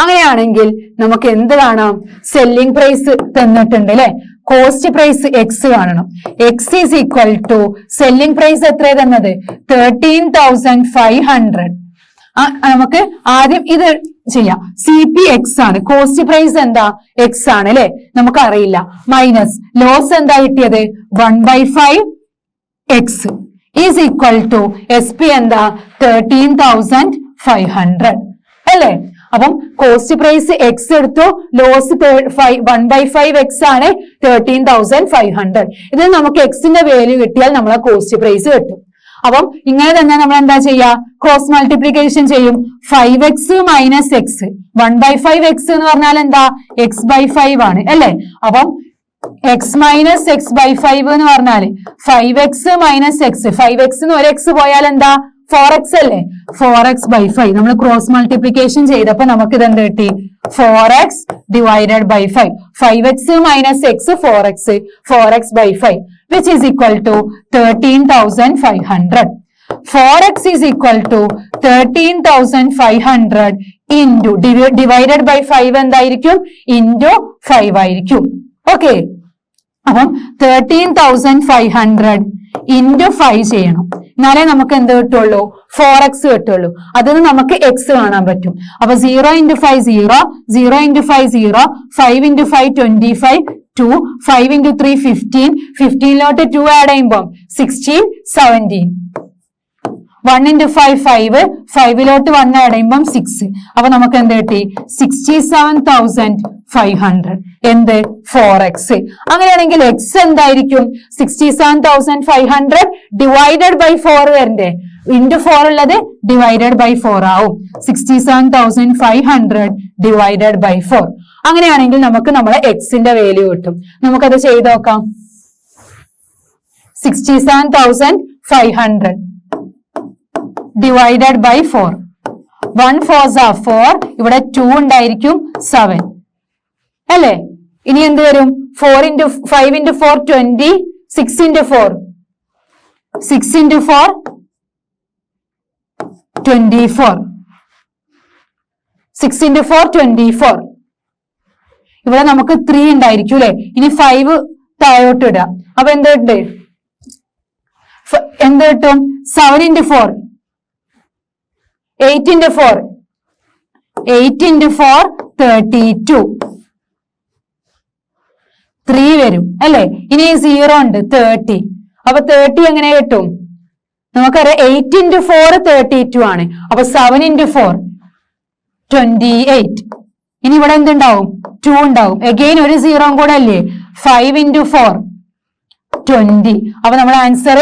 അങ്ങനെയാണെങ്കിൽ നമുക്ക് എന്ത് കാണാം? സെല്ലിംഗ് പ്രൈസ് തന്നിട്ടുണ്ട് അല്ലെ? കോസ്റ്റ് പ്രൈസ് എക്സ് കാണണം. X is equal to selling price എത്ര തന്നത്? 13,500. നമുക്ക് ആദ്യം ഇത് ചെയ്യാം. CP എക്സ് ആണ്, കോസ്റ്റ് പ്രൈസ് എന്താ? എക്സ് ആണ് അല്ലെ? നമുക്കറിയില്ല. മൈനസ് ലോസ് എന്താ കിട്ടിയത്? 1/5 X is equal to SP എന്താ? 13,500 അല്ലെ? അപ്പം കോസ്റ്റ് പ്രൈസ് എക്സ് എടുത്തു, ലോസ് 1/5 എക്സ് ആണ്, 13,500. ഇതിൽ നമുക്ക് എക്സിന്റെ വാല്യൂ കിട്ടിയാൽ നമ്മളെ കോസ്റ്റ് പ്രൈസ് കിട്ടും. അപ്പം ഇങ്ങനെ തന്നെ നമ്മൾ എന്താ ചെയ്യാ? ക്രോസ് മൾട്ടിപ്ലിക്കേഷൻ ചെയ്യും. 5x minus X. 1/5 എക്സ് എന്ന് പറഞ്ഞാൽ എന്താ? x/5 ആണ് അല്ലെ? അപ്പം x മൈനസ് x/5 എന്ന് പറഞ്ഞാല് 5x മൈനസ് എക്സ്. 5x ഒരു എക്സ് പോയാൽ എന്താ? 4x അല്ലേ? 4x/5. നമ്മൾ ക്രോസ് മൾട്ടിപ്ലിക്കേഷൻ ചെയ്തപ്പോ നമുക്ക് ഇതെന്ത് കിട്ടി? 4x divided by 5. 5x minus X 4x. 4x/5 which is equal to 13,500. 4x is equal to 13,500 into divided by 5 എന്തായിരിക്കും? into 5 ആയിരിക്കും. ഓക്കെ, അപ്പം 13,500 into 5 ചെയ്യണം. എന്നാലേ നമുക്ക് എന്ത് കിട്ടുള്ളൂ? 4x കിട്ടുള്ളൂ. അതിന് നമുക്ക് x കാണാൻ പറ്റും. അപ്പൊ 0 into 5 0, 0 into 5 0, 5 into 5 25, 2, 5 into 3 15, 15ലോട്ട് 2 add ചെയ്യുമ്പോൾ 16 17. 1 into 5 5, 5ലോട്ട് 1 ആഡ് ചെയ്യുമ്പോൾ 6. അപ്പൊ നമുക്ക് എന്ത് കിട്ടി? 67,500. എന്ത്? 4x. അങ്ങനെയാണെങ്കിൽ x എന്തായിരിക്കും? 67,500 ഡിവൈഡഡ് ബൈ 4 വരണ്ടേ? into 4 ഉള്ളത് ഡിവൈഡഡ് ബൈ 4 ആവും. 67,500 ഡിവൈഡഡ് ബൈ 4. അങ്ങനെയാണെങ്കിൽ നമുക്ക് നമ്മളെ എക്സിന്റെ വാല്യൂ കിട്ടും. നമുക്കത് ചെയ്ത് നോക്കാം. 67,500 ഡിവൈഡഡ് ബൈ 4. 1 4s are 4. ഇവിടെ 2 ഉണ്ടായിരിക്കും 7 അല്ലേ? ഇനി എന്ത് വരും? 4 into 5 into 4 20, 6 into 4 6 into 4 24. 6 into 4 24. ഇവിടെ നമുക്ക് 3 ഉണ്ടായിരിക്കും അല്ലെ? ഇനി 5 താഴോട്ട് ഇടാം. അപ്പൊ എന്ത് കിട്ടും? 7 into 4 8 into 4 8 into 4 32. 3 വരും അല്ലെ? ഇനി 0 ഉണ്ട് 30. അപ്പൊ 30 എങ്ങനെ കിട്ടും? നമുക്കറിയാം 8 into 4 32 ആണ്. അപ്പൊ 7 into 4 28. ഇനി ഇവിടെ എന്തുണ്ടാവും? 2 ഉണ്ടാവും. അഗെയിൻ ഒരു 0 കൂടെ അല്ലേ? 5 into 4 20. അപ്പൊ നമ്മുടെ ആൻസർ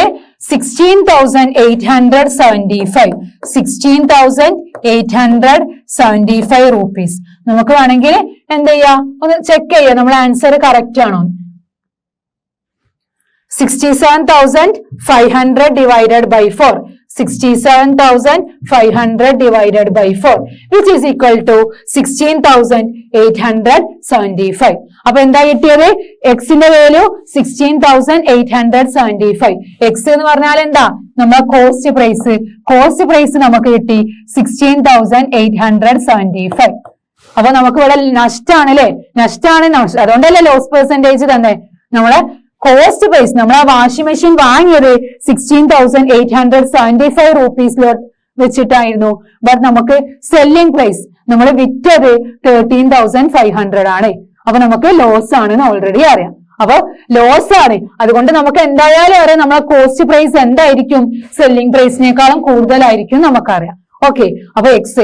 16,875. 16,875 rupees. നമുക്ക് വേണമെങ്കിൽ എന്ത് ചെയ്യാം? ഒന്ന് ചെക്ക് ചെയ്യാം നമ്മുടെ ആൻസർ കറക്റ്റ് ആണോ? 67,500 divided by 4. 67,500 divided by 4 which is equal to 16,875. അപ്പൊ എന്താ കിട്ടിയത്? എക്സിന്റെ വാല്യൂ 16,875. എക്സ് എന്ന് പറഞ്ഞാൽ എന്താ? നമ്മളെ കോസ്റ്റ് പ്രൈസ് നമുക്ക് കിട്ടി 16,875. അപ്പൊ നമുക്ക് ഇവിടെ നഷ്ടമാണ് അല്ലെ? നഷ്ടമാണ്. അതുകൊണ്ടല്ലേ ലോസ് പെർസെന്റേജ് തന്നെ. നമ്മളെ കോസ്റ്റ് പ്രൈസ്, നമ്മൾ ആ വാഷിംഗ് മെഷീൻ വാങ്ങിയത് 16,875 റുപ്പീസിലോട്ട് വെച്ചിട്ടായിരുന്നു. ബട്ട് നമുക്ക് സെല്ലിംഗ് പ്രൈസ് നമ്മൾ വിറ്റത് 13,500 ആണ്. അപ്പൊ നമുക്ക് ലോസ് ആണെന്ന് ഓൾറെഡി അറിയാം. അപ്പൊ ലോസ് ആണ്. അതുകൊണ്ട് നമുക്ക് എന്തായാലും അറിയാം നമ്മളെ കോസ്റ്റ് പ്രൈസ് എന്തായിരിക്കും? സെല്ലിംഗ് പ്രൈസിനേക്കാളും കൂടുതലായിരിക്കും നമുക്കറിയാം. ഓക്കെ, അപ്പൊ എക്സ്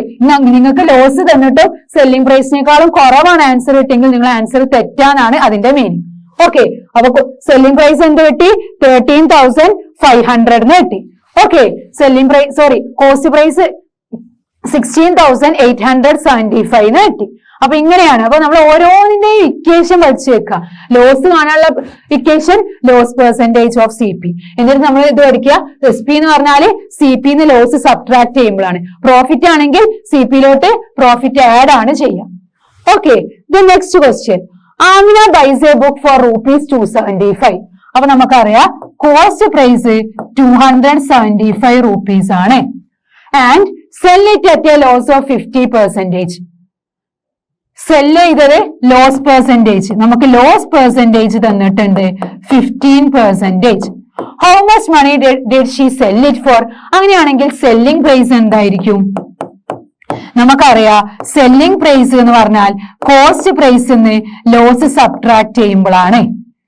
നിങ്ങൾക്ക് ലോസ് തന്നിട്ട് സെല്ലിംഗ് പ്രൈസിനേക്കാളും കുറവാണ് ആൻസർ കിട്ടിയെങ്കിൽ നിങ്ങൾ ആൻസർ തെറ്റാനാണ് അതിന്റെ മീനിങ്. ഓക്കെ, അപ്പൊ സെല്ലിംഗ് പ്രൈസ് എന്ത് കിട്ടി? 13,500 കിട്ടി. Okay, selling price cost price 16,875 കിട്ടി. അപ്പൊ ഇങ്ങനെയാണ്. അപ്പൊ നമ്മൾ ഓരോന്നിന്റെയും ഇക്വേഷൻ പഠിച്ചു വെക്കുക. ലോസ് കാണാനുള്ള equation loss percentage of C P. എന്നിട്ട് നമ്മൾ ഇത് പഠിക്കുക. എസ് പി എന്ന് പറഞ്ഞാല് സി പി ന്ന് ലോസ് സബ്ട്രാക്ട് ചെയ്യുമ്പോഴാണ്. പ്രോഫിറ്റ് ആണെങ്കിൽ സി പിയിലോട്ട് പ്രോഫിറ്റ് ആഡ് ആണ് ചെയ്യുക. Okay, the next question. Amina buys a book for ₹275. അപ്പൊ നമുക്കറിയാം കോസ്റ്റ് പ്രൈസ് 275 റുപ്പീസ് ആണ്. And sell it at a loss of 50%. Sell ചെയ്തത് ലോസ് പെർസെന്റേജ്. നമുക്ക് ലോസ് പെർസെന്റേജ് തന്നിട്ടുണ്ട് 15%. How much money did she cell it for? അങ്ങനെയാണെങ്കിൽ selling price എന്തായിരിക്കും? നമുക്കറിയാം selling price എന്ന് പറഞ്ഞാൽ കോസ്റ്റ് പ്രൈസിന്ന് ലോസ് സബ്ട്രാക്ട് ചെയ്യുമ്പോഴാണ്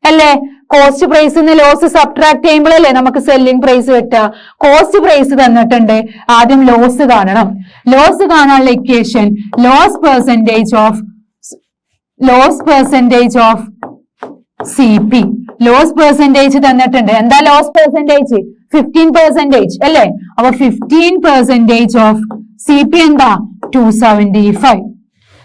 അല്ലേ? കോസ്റ്റ് പ്രൈസിന്ന് ലോസ് സബ്ട്രാക്ട് ചെയ്യുമ്പോഴല്ലേ നമുക്ക് സെല്ലിംഗ് പ്രൈസ് കിട്ടുക. കോസ്റ്റ് പ്രൈസ് തന്നിട്ടുണ്ട്, ആദ്യം ലോസ് കാണണം. ലോസ് കാണാനുള്ള equation loss percentage of C P. Loss percentage തന്നിട്ടുണ്ട്. എന്താ ലോസ് പെർസെന്റേജ്? 15% അല്ലേ? അപ്പൊ 15% ഓഫ് സി പി എന്താ? 275.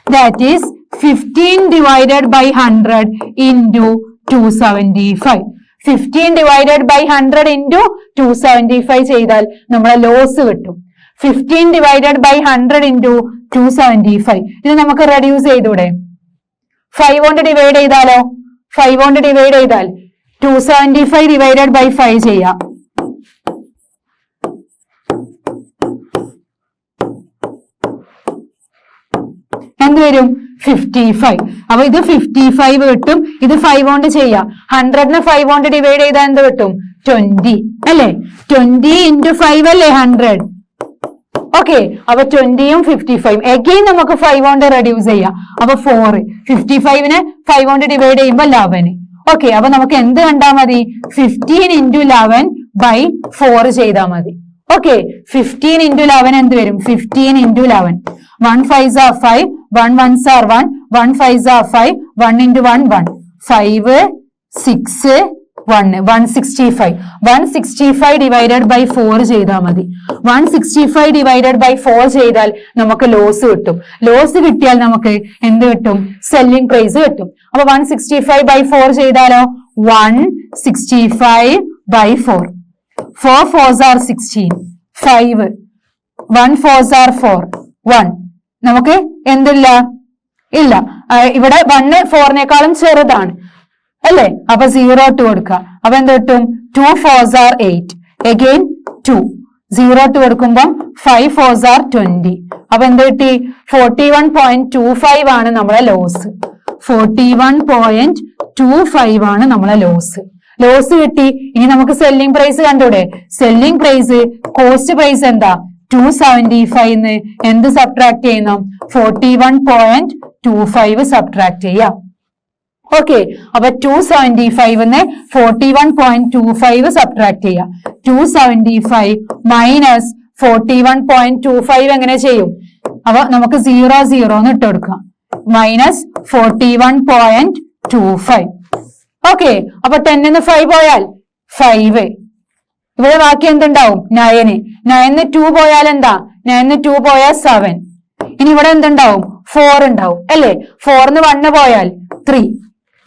That is 15 divided by 100 into 275. 15 divided by 100 into 275 ചെയ്താൽ നമ്മളെ ലോസ് കിട്ടും. 15 divided by 100 into 275. ഇത് നമുക്ക് റെഡ്യൂസ് ചെയ്തൂടെ? 5 കൊണ്ട് ഡിവൈഡ് ചെയ്താലോ? 5 കൊണ്ട് ഡിവൈഡ് ചെയ്താൽ 275 divided by 5 ചെയ്യാം. എന്ത് വരും? 55. അപ്പൊ ഇത് 55 കിട്ടും. ഇത് 5 കൊണ്ട് ചെയ്യാം. 100നെ 5 കൊണ്ട് ഡിവൈഡ് ചെയ്താൽ എന്ത് കിട്ടും? 20 അല്ലേ? 20 into 5 അല്ലേ 100. ഓക്കെ, അപ്പൊ 20യും 55 എഗെയിൻ നമുക്ക് 5 കൊണ്ട് റെഡ്യൂസ് ചെയ്യാം. അപ്പൊ 4. 55നെ 5 കൊണ്ട് ഡിവൈഡ് ചെയ്യുമ്പോൾ 11. ഓക്കെ, അപ്പൊ നമുക്ക് എന്ത് കണ്ടാൽ മതി? 15 into 11 by 4 ചെയ്താൽ മതി. ഓക്കെ, 15 into 11 എന്ത് വരും? 15 into 11. 1 5s are 5, 1 1s are 1, 1 5s are 5, 1 into 1 1, 5 6 1 165. 165 divided by 4 ചെയ്താൽ മതി. 165 divided by 4 ചെയ്താൽ നമുക്ക് ലോസ് കിട്ടും. ലോസ് കിട്ടിയാൽ നമുക്ക് എന്ത് കിട്ടും? സെല്ലിംഗ് പ്രൈസ് കിട്ടും. അപ്പൊ 165 by 4 ചെയ്താലോ? 165 by 4. 4 4s are 16, 5, 1 4s are 4, 1. നമുക്ക് എന്തില്ല? ഇല്ല. ഇവിടെ 1 4നേക്കാളും ചെറുതാണ് അല്ലേ? അപ്പൊ 0 2 കൊടുക്കുക. അപ്പൊ എന്ത് കിട്ടും? 2 4s are 8, again 2. 0 2 കൊടുക്കുമ്പോൾ 5 4s are 20. അപ്പൊ എന്ത് കിട്ടി? 41.25 ആണ് നമ്മളെ ലോസ്. 41.25 ആണ് നമ്മളെ ലോസ്. ലോസ് കിട്ടി. ഇനി നമുക്ക് സെല്ലിംഗ് പ്രൈസ് കണ്ടൂടെ? സെല്ലിംഗ് പ്രൈസ് കോസ്റ്റ് പ്രൈസ് എന്താ? 275 എന്ത് സബ്ട്രാക്ട് ചെയ്യണം? 41.25 സബ്ട്രാക്ട് ചെയ്യാം. ഓക്കെ, അപ്പൊ 275 41.25 സബ്ട്രാക്ട് ചെയ്യാം. 275 മൈനസ് 41.25 എങ്ങനെ ചെയ്യും? അപ്പൊ നമുക്ക് 0 0 എന്ന് ഇട്ട് കൊടുക്കാം. മൈനസ് 41.25. ഓക്കെ, അപ്പൊ 10 5 പോയാൽ 5. ഇവിടെ ബാക്കി എന്തുണ്ടാവും? 9. 9 2 പോയാൽ എന്താ? 9 2 പോയാൽ 7. ഇനി ഇവിടെ എന്തുണ്ടാവും? 4 ഉണ്ടാവും അല്ലേ? 4 1 പോയാൽ 3.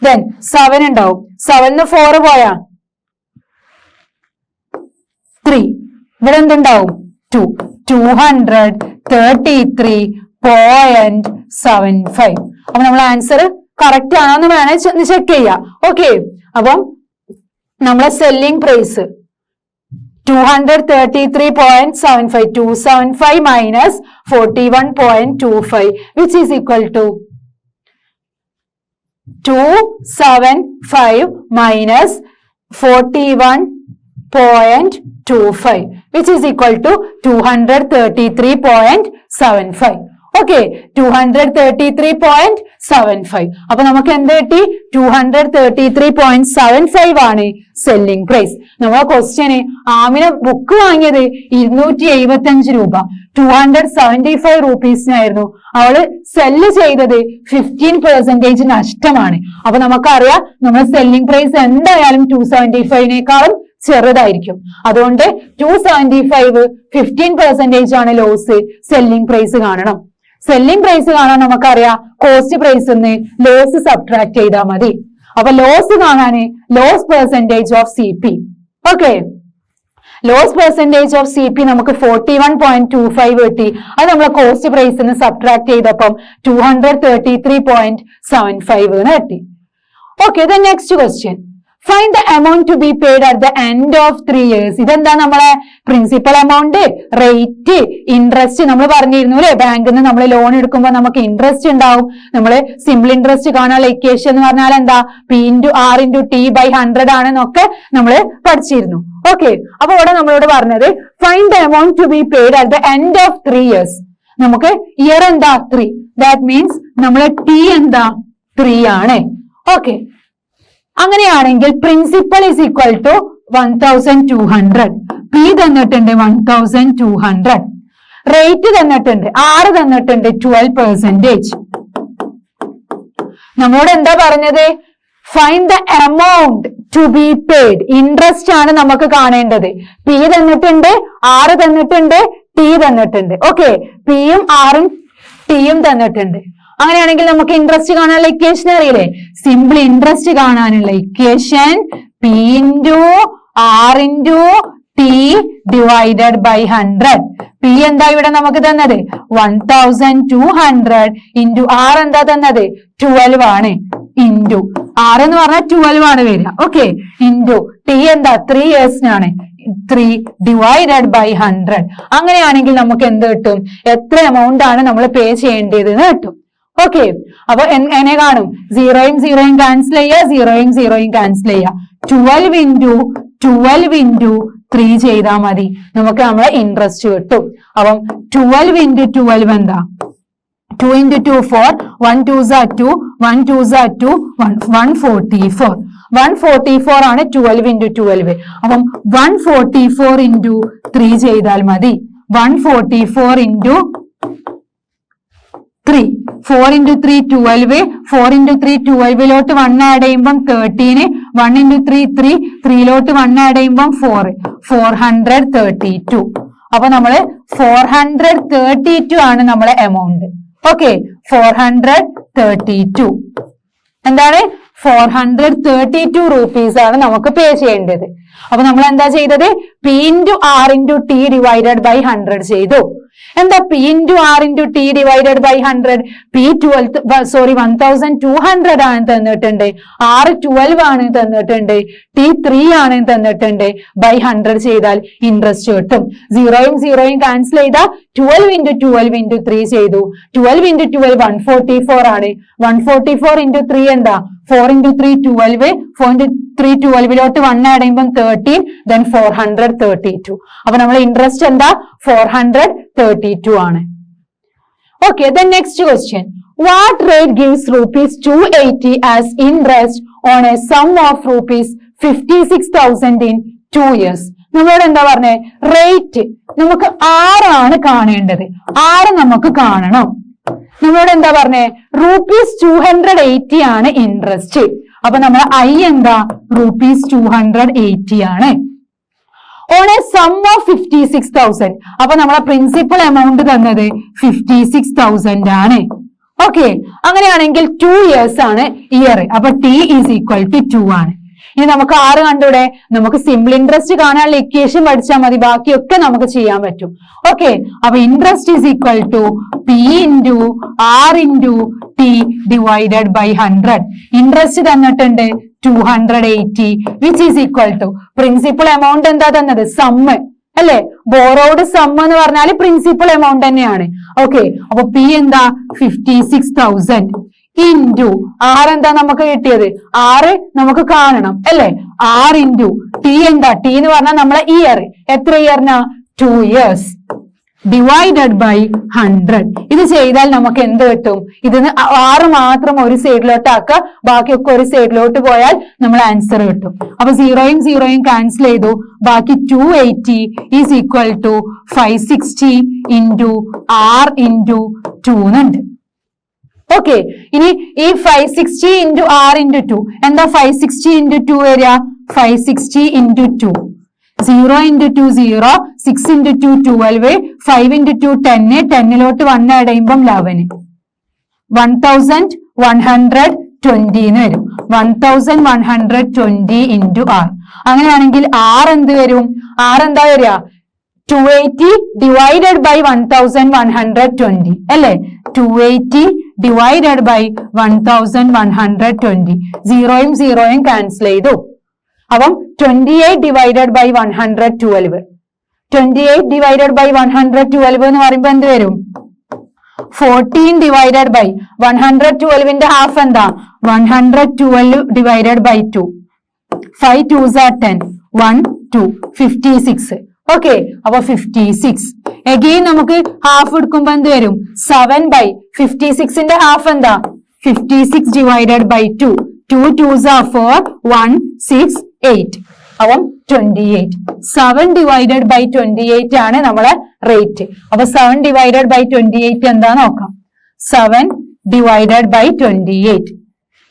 then 7 ഉണ്ടാവും. 7 4 പോയാൽ 3. ഇവിടെ എന്തുണ്ടാവും 233.75. അപ്പൊ നമ്മൾ ആൻസർ കറക്റ്റ് ആണോ എന്ന് വേണമെങ്കിൽ ചെക്ക് ചെയ്യാം. ഓക്കെ, അപ്പം നമ്മളെ selling price 233.75, 275 minus 41.25, which is equal to 275 minus 41.25, which is equal to 233.75. Okay, 233.75. അപ്പൊ നമുക്ക് എന്ത് കിട്ടി? 233.75 ആണ് സെല്ലിംഗ് പ്രൈസ്. നമ്മളെ ക്വസ്റ്റ്യന് ആമിന ബുക്ക് വാങ്ങിയത് 275 രൂപ, 275 റുപ്പീസിനായിരുന്നു. അവള് സെല്ല് ചെയ്തത് 15% നഷ്ടമാണ്. അപ്പൊ നമുക്കറിയാം നമ്മുടെ സെല്ലിംഗ് പ്രൈസ് എന്തായാലും 275നേക്കാളും ചെറുതായിരിക്കും. അതുകൊണ്ട് 275 15% ആണ് ലോസ്. സെല്ലിംഗ് പ്രൈസ് കാണണം. സെല്ലിംഗ് പ്രൈസ് കാണാൻ നമുക്കറിയാം കോസ്റ്റ് പ്രൈസ് ലോസ് സബ്ട്രാക്ട് ചെയ്താൽ മതി. അപ്പൊ ലോസ് കാണാന് loss percentage of CP. Okay, loss percentage of CP നമുക്ക് 41.25 കിട്ടി. അത് നമ്മളെ കോസ്റ്റ് പ്രൈസ് സബ്ട്രാക്ട് ചെയ്തപ്പം 233.75 കിട്ടി. Okay, the next question, find the amount to be paid at the end of 3 years. ഇതെന്താ നമ്മളെ പ്രിൻസിപ്പൽ എമൗണ്ട്, റേറ്റ്, ഇൻട്രസ്റ്റ്. നമ്മൾ പറഞ്ഞിരുന്നു അല്ലെ, ബാങ്കിൽ നിന്ന് നമ്മൾ ലോൺ എടുക്കുമ്പോൾ നമുക്ക് ഇൻട്രസ്റ്റ് ഉണ്ടാവും. നമ്മൾ സിമ്പിൾ ഇൻട്രസ്റ്റ് കാണാനുള്ള ഇക്വേഷൻ എന്ന് പറഞ്ഞാൽ എന്താ? P/R/T/100 ആണെന്നൊക്കെ നമ്മൾ പഠിച്ചിരുന്നു. ഓക്കെ, അപ്പൊ ഇവിടെ നമ്മളോട് പറഞ്ഞത് find the amount to be paid at the end of 3 years. നമുക്ക് ഇയർ എന്താ? 3. ദാറ്റ് മീൻസ് നമ്മളെ T എന്താ? 3 ആണ്. ഓക്കെ, അങ്ങനെയാണെങ്കിൽ principal is equal to 1200, P തന്നിട്ടുണ്ട് 1200, റേറ്റ് തന്നിട്ടുണ്ട്, R തന്നിട്ടുണ്ട് 12%. നമ്മളോട് എന്താ പറഞ്ഞത്? Find the amount to be paid. Interest ആണ് നമുക്ക് കാണേണ്ടത്. പി തന്നിട്ടുണ്ട്, R തന്നിട്ടുണ്ട്, T തന്നിട്ടുണ്ട്. ഓക്കെ, പിയും ആറും ടിയും തന്നിട്ടുണ്ട്. അങ്ങനെയാണെങ്കിൽ നമുക്ക് ഇൻട്രസ്റ്റ് കാണാനുള്ള ഇക്വേഷൻ അറിയില്ലേ? സിമ്പിൾ ഇൻട്രസ്റ്റ് കാണാനുള്ള equation P × R × T divided by 100. P എന്താ ഇവിടെ നമുക്ക് തന്നത്? 1200 ഇൻറ്റു R എന്താ തന്നത്? 12 ആണ്. ഇൻറ്റു R എന്ന് പറഞ്ഞാൽ 12 ആണ് വരിക. ഓക്കെ, ഇൻറ്റു T എന്താ? 3 ഇയേഴ്സിനാണ്. 3 ഡിവൈഡഡ് ബൈ 100. അങ്ങനെയാണെങ്കിൽ നമുക്ക് എന്ത് കിട്ടും? എത്ര എമൗണ്ട് ആണ് നമ്മൾ പേ ചെയ്യേണ്ടത് എന്ന് കിട്ടും. ഓക്കെ, അപ്പൊ എങ്ങനെ കാണും? 0യും 0യും ക്യാൻസൽ ചെയ്യുക, 0യും 0യും ക്യാൻസൽ ചെയ്യുക. 12 × 12 × 3 ചെയ്താൽ മതി, നമുക്ക് നമ്മളെ ഇൻട്രസ്റ്റ് കിട്ടും. അപ്പം 12 × 12 എന്താ? 2 × 2 4, 1 2s are 2, 1 2s are 2, 144. 144 ആണ് 12 × 12. അപ്പം 144 × 3 ചെയ്താൽ മതി. 144 × 3, 4 × 3 12, 4 × 3 12ലോട്ട് 1 ആഡ് ചെയ്യുമ്പം 13, 1 × 3 3, 3ലോട്ട് 1 ആഡ് ചെയ്യുമ്പം 4, 432. അപ്പൊ നമ്മള് 432 ആണ് നമ്മളെ എമൗണ്ട്. ഓക്കെ, 432 എന്താണ്? 432 rupees ആണ് നമുക്ക് പേ ചെയ്യേണ്ടത്. അപ്പൊ നമ്മൾ എന്താ ചെയ്തത്? P × R × T divided by 100 ചെയ്തു. എന്താ P × R × T divided by 100? P 1200 ആണ് തന്നിട്ടുണ്ട്, R 12 ആണ് തന്നിട്ടുണ്ട്, T 3 ആണ് തന്നിട്ടുണ്ട്. ബൈ 100 ചെയ്താൽ ഇൻട്രസ്റ്റ് കിട്ടും. 0യും 0യും ക്യാൻസൽ ചെയ്താൽ 12 × 12 × 3 ചെയ്തു. 12 × 12 144 ആണ്. 144 × 3 എന്താ? 4 × 3 12, 4 × 3 12ലോട്ട് 1 ആഡ് ചെയ്യുമ്പോൾ 13, then 432. അപ്പൊ നമ്മൾ ഇൻട്രസ്റ്റ് എന്താ? 432 ആണ്. Okay, then next question. What rate gives rupees 280 as interest on a sum of rupees 56,000 in 2 years? നമ്മളോട് എന്താ പറഞ്ഞേ? റേറ്റ് നമുക്ക് ആറാണ് കാണേണ്ടത്. 6 നമുക്ക് കാണണം. നമ്മളോട് എന്താ പറഞ്ഞേ? rupees 280 ആണ് ഇൻട്രസ്റ്റ്. അപ്പൊ നമ്മൾ I എന്താ? rupees 280 ആണ്. On a sum of 56,000. അപ്പൊ നമ്മളെ പ്രിൻസിപ്പൽ എമൗണ്ട് തന്നത് 56,000 ആണ്. ഓക്കെ, അങ്ങനെയാണെങ്കിൽ 2 years ആണ് ഇയർ. അപ്പൊ T is equal to 2 ആണ്. ഇനി നമുക്ക് ആറ് കണ്ടൂടെ? നമുക്ക് സിമ്പിൾ ഇൻട്രസ്റ്റ് കാണാനുള്ള ഇക്വേഷൻ പഠിച്ചാൽ മതി, ബാക്കിയൊക്കെ നമുക്ക് ചെയ്യാൻ പറ്റും. ഓക്കെ, അപ്പൊ interest is equal to P into R into T divided by 100. Interest തന്നിട്ടുണ്ട് 280, which is equal to principal amount എന്താ തന്നത്? സമ്മ് അല്ലെ? ബോറോഡ് സം എന്ന് പറഞ്ഞാൽ പ്രിൻസിപ്പൽ എമൗണ്ട് തന്നെയാണ്. ഓക്കെ, അപ്പൊ പി എന്താ? 56,000 ഇൻറ്റു ആർ എന്താ നമുക്ക് കിട്ടിയത്? ആറ് നമുക്ക് കാണണം അല്ലെ? ആർ ഇൻറ്റു ടി എന്താ? ടി എന്ന് പറഞ്ഞാൽ നമ്മളെ ഇയർ. എത്ര ഇയറിനാ? 2 years ഡിവൈഡഡ് ബൈ 100. ഇത് ചെയ്താൽ നമുക്ക് എന്ത് കിട്ടും? ഇതിന് 6 മാത്രം ഒരു സൈഡിലോട്ട് ആക്കുക, ബാക്കിയൊക്കെ ഒരു സൈഡിലോട്ട് പോയാൽ നമ്മൾ ആൻസർ കിട്ടും. അപ്പൊ 0യും 0യും ക്യാൻസൽ ചെയ്തു, ബാക്കി 280 is equal to 560 into R into 2 എന്നുണ്ട്. ഓക്കെ, ഇനി ഈ 560 ഇൻറ്റു ആർ ഇൻറ്റു 2 എന്താ? 560 ഇൻറ്റു 2 വരിക 560 into 2. 0 into 2 0, 6 into 2 12, 5 into 2 10, 10ലോട്ട് 1 add ചെയ്യുമ്പം 11, 1120 എന്ന് വരും. 1120 into r. അങ്ങനെയാണെങ്കിൽ r എന്ത് വരും? r എന്താ വരിക? 280 ഡിവൈഡഡ് ബൈ 1120 അല്ലെ? 280 ഡിവൈഡഡ് ബൈ 1120. 0യും 0യും ക്യാൻസൽ ചെയ്തു. അപ്പം 28 ഡിവൈഡഡ് ബൈ 112. 28 ഡിവൈഡഡ് ബൈ 112 എന്ന് പറയുമ്പോ എന്ത് വരും? 14 ഡിവൈഡഡ് ബൈ 112ന്റെ ഹാഫ് എന്താ? 112 divided by 2. 5 2s are 10, 1 2 56. Okay, അപ്പൊ 56. എഗെയിൻ നമുക്ക് ഹാഫ് എടുക്കുമ്പോ എന്ത് വരും? 7 ബൈ 56ന്റെ ഹാഫ് എന്താ? 56 ഡിവൈഡഡ് ബൈ 2. 2 2s are 4, 1 6 8. അപ്പം 28. 7 ഡിവൈഡഡ് ബൈ 28 ആണ് നമ്മളെ റേറ്റ്. അപ്പൊ 7 ഡിവൈഡഡ് ബൈ 28 എന്താ നോക്കാം. 7 ഡിവൈഡഡ് ബൈ 28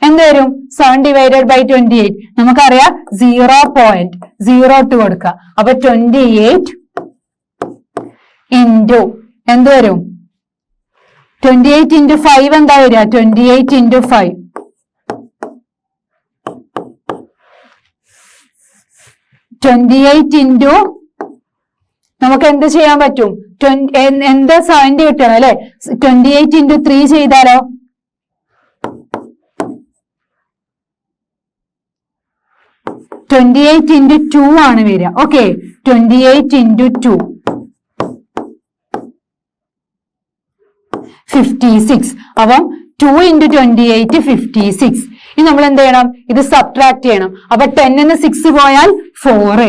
എന്ത് വരും? 7 ഡിവൈഡഡ് ബൈ 28 നമുക്കറിയാം 0.02 കൊടുക്കുക. അപ്പൊ 28 ഇൻറ്റു എന്ത് വരും? 28 ഇൻറ്റു 5 എന്താ വരിക? 28 ഇൻറ്റു 5. 28 ഇൻറ്റു നമുക്ക് എന്ത് ചെയ്യാൻ പറ്റും? എന്താ 70 കിട്ടണം അല്ലെ? 28 ഇൻറ്റു 3 ചെയ്താലോ? 28 ഇൻറ്റു 2 ആണ് വരിക. Okay, 28 into 2 56. അപ്പം 2 ഇൻറ്റു 28 56. ഇനി നമ്മൾ എന്ത് ചെയ്യണം? ഇത് സബ്ട്രാക്ട് ചെയ്യണം. അപ്പൊ 10ന്ന് 6 പോയാൽ 4.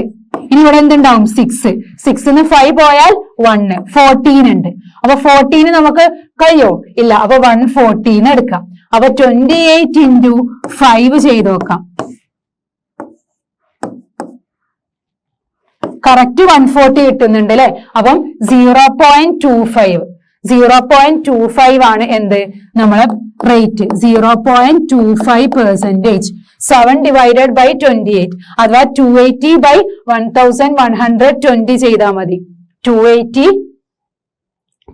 ഇനി ഇവിടെ എന്തുണ്ടാവും? 6. 6ന്ന് 5 പോയാൽ 1, 14 ഉണ്ട്. അപ്പൊ 14 നമുക്ക് കഴിയോ? ഇല്ല. അപ്പൊ 114 എടുക്കാം. അപ്പൊ 28 ഇൻറ്റു 5 ചെയ്ത് നോക്കാം. കറക്റ്റ് 140 കിട്ടുന്നുണ്ട് അല്ലെ? അപ്പം 0.25 ആണ് എന്ത്? നമ്മളെ റേറ്റ് 0.25%. 7 ഡിവൈഡഡ് ബൈ 28 അഥവാ 280 ബൈ 1120 ചെയ്താൽ മതി.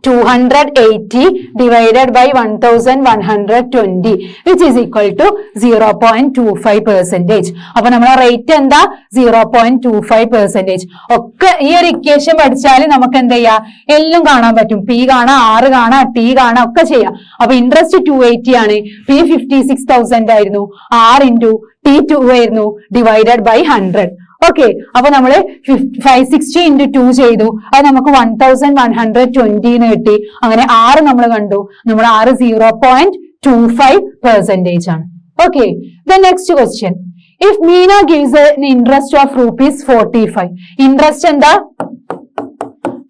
280 divided by 1120 which is equal to 0.25%. അപ്പൊ നമ്മുടെ റേറ്റ് എന്താ? 0.25%. ഒക്കെ ഈ ഒരു ഇക്വേഷൻ പഠിച്ചാൽ നമുക്ക് എന്ത് ചെയ്യാം? എല്ലാം കാണാൻ പറ്റും. പി കാണാം, ആറ് കാണാം, ടി കാണാം, ഒക്കെ ചെയ്യാം. അപ്പൊ ഇൻട്രസ്റ്റ് 280 ആണ്, പി 56,000 ആയിരുന്നു, ആർ ഇൻറ്റു ടി 2 ആയിരുന്നു, ഡിവൈഡഡ് ബൈ 100. ഓക്കെ, അപ്പൊ നമ്മള് 560 into 2 ചെയ്തു. അത് നമുക്ക് 1120 കിട്ടി. അങ്ങനെ ആറ് നമ്മൾ കണ്ടു. നമ്മൾ ആറ് 0.25% ആണ്. Okay, the next question. If Meena gives an interest of ₹45, interest എന്താ?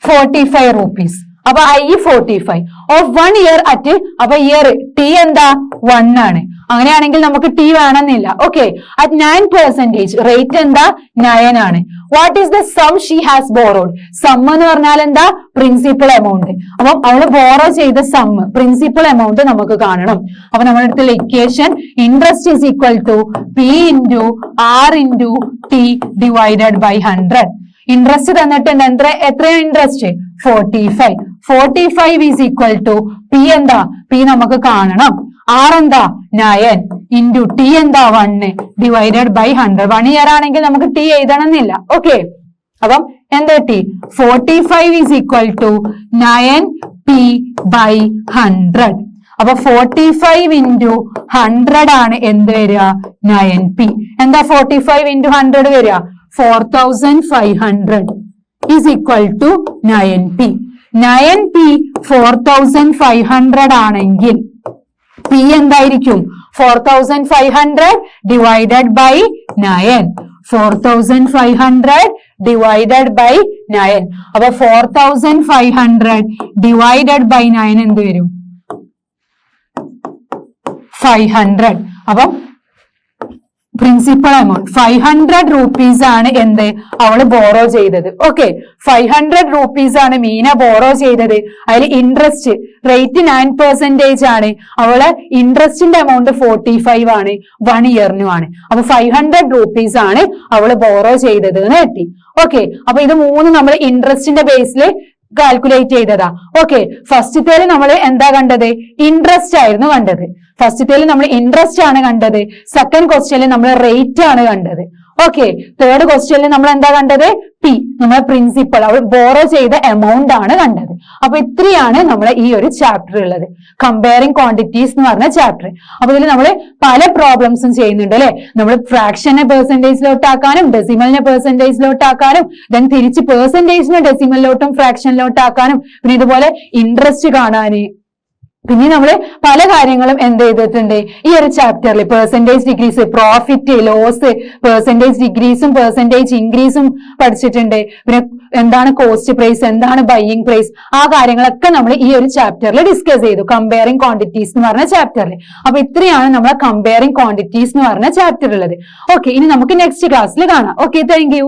45 rupees. അപ്പൊ I 45 of 1 year at, അപ്പൊ ഇയർ ടി എന്താ? 1 ആണ്. അങ്ങനെയാണെങ്കിൽ നമുക്ക് ടി വേണമെന്നില്ല. ഓക്കെ, at 9% റേറ്റ് എന്താ? 9 ആണ്. What is the sum she has borrowed? Sum എന്ന് പറഞ്ഞാൽ എന്താ? Principal amount. അപ്പൊ അവള് ബോറോ ചെയ്ത സം പ്രിൻസിപ്പൽ എമൗണ്ട് നമുക്ക് കാണണം. അപ്പൊ നമ്മുടെ അടുത്തുള്ള equation interest is equal to P into R into T divided by 100. Interest തന്നിട്ടുണ്ട്. എത്രയാണ് interest? 45. 45 is equal to P എന്താ? പി നമുക്ക് കാണണം. R എന്താ 9 ഇൻറ്റു T എന്താ 1 ഡിവൈഡഡ് ബൈ 100. 1 ഇയർ ആണെങ്കിൽ നമുക്ക് T എഴുതണമെന്നില്ല. ഓക്കെ, അപ്പം എന്താ T 45 is equal to 9P by 100. അപ്പൊ 45 ഇൻറ്റു 100 ആണ് എന്ത് വരിക 9P. എന്താ 45 ഇൻറ്റു 100 വരിക 4500 is equal to 9P. 9P 4500 ആണെങ്കിൽ P എന്തായിരിക്കും 4500 ഡിവൈഡഡ് ബൈ 9. 4500 divided by 9. അപ്പൊ 4500 ഡിവൈഡഡ് ബൈ 9 എന്ത് വരും 500. അപ്പം പ്രിൻസിപ്പൽ എമൗണ്ട് 500 rupees ആണ് എന്ത് അവള് ബോറോ ചെയ്തത്. ഓക്കെ, 500 rupees ആണ് മീന ബോറോ ചെയ്തത്. അതിൽ ഇൻട്രസ്റ്റ് റേറ്റ് 9% ആണ്. അവള് ഇൻട്രസ്റ്റിന്റെ എമൗണ്ട് 45 ആണ്, 1 ഇയറിനുമാണ്. അപ്പൊ 500 rupees ആണ് അവള് ബോറോ ചെയ്തത് എന്ന് കിട്ടി. ഓക്കെ, അപ്പൊ ഇത് മൂന്ന് നമ്മൾ ഇൻട്രസ്റ്റിന്റെ ബേസിൽ കാൽക്കുലേറ്റ് ചെയ്തതാ. ഓക്കെ, ഫസ്റ്റത്തേല് നമ്മൾ എന്താ കണ്ടത് ഇൻട്രസ്റ്റ് ആയിരുന്നു കണ്ടത്. ഫസ്റ്റത്തേല് നമ്മൾ ഇൻട്രസ്റ്റ് ആണ് കണ്ടത്. സെക്കൻഡ് ക്വസ്റ്റ്യനിൽ നമ്മൾ റേറ്റ് ആണ് കണ്ടത്. ഓക്കെ, തേർഡ് ക്വസ്റ്റ്യനിൽ നമ്മൾ എന്താ കണ്ടത് P നമ്മളെ പ്രിൻസിപ്പൽ അവൾ ബോറോ ചെയ്ത എമൗണ്ട് ആണ് കണ്ടത്. അപ്പൊ ഇത്രയാണ് നമ്മളെ ഈ ഒരു ചാപ്റ്റർ ഉള്ളത്, കമ്പയറിംഗ് ക്വാണ്ടിറ്റീസ് എന്ന് പറഞ്ഞ ചാപ്റ്റർ. അപ്പൊ ഇതിൽ നമ്മൾ പല പ്രോബ്ലംസും ചെയ്യുന്നുണ്ട് അല്ലെ. നമ്മൾ ഫ്രാക്ഷനെ പെർസെന്റേജിലോട്ടാക്കാനും ഡെസിമലിനെ പെർസെന്റേജിലോട്ടാക്കാനും ദെൻ തിരിച്ച് പെർസെന്റേജിനെ ഡെസിമലിലോട്ടും ഫ്രാക്ഷനിലോട്ടാക്കാനും പിന്നെ ഇതുപോലെ ഇൻട്രസ്റ്റ് കാണാന് പിന്നെ നമ്മൾ പല കാര്യങ്ങളും എന്ത് ചെയ്തിട്ടുണ്ട് ഈ ഒരു ചാപ്റ്ററിൽ. Percentage decrease, profit, loss, percentage ഡിഗ്രീസും പെർസെന്റേജ് ഇൻക്രീസും പഠിച്ചിട്ടുണ്ട്. പിന്നെ എന്താണ് കോസ്റ്റ് പ്രൈസ്, എന്താണ് ബൈയിങ് പ്രൈസ്, ആ കാര്യങ്ങളൊക്കെ നമ്മൾ ഈ ഒരു ചാപ്റ്ററിൽ ഡിസ്കസ് ചെയ്തു, കമ്പയറിംഗ് ക്വാണ്ടിറ്റീസ് എന്ന് പറഞ്ഞ ചാപ്റ്ററിൽ. അപ്പൊ ഇത്രയാണ് നമ്മളെ കമ്പയറിംഗ് ക്വാണ്ടിറ്റീസ് എന്ന് പറഞ്ഞ ചാപ്റ്റർ ഉള്ളത്. ഓക്കെ, ഇനി നമുക്ക് നെക്സ്റ്റ് ക്ലാസ്സിൽ കാണാം. Okay, thank you.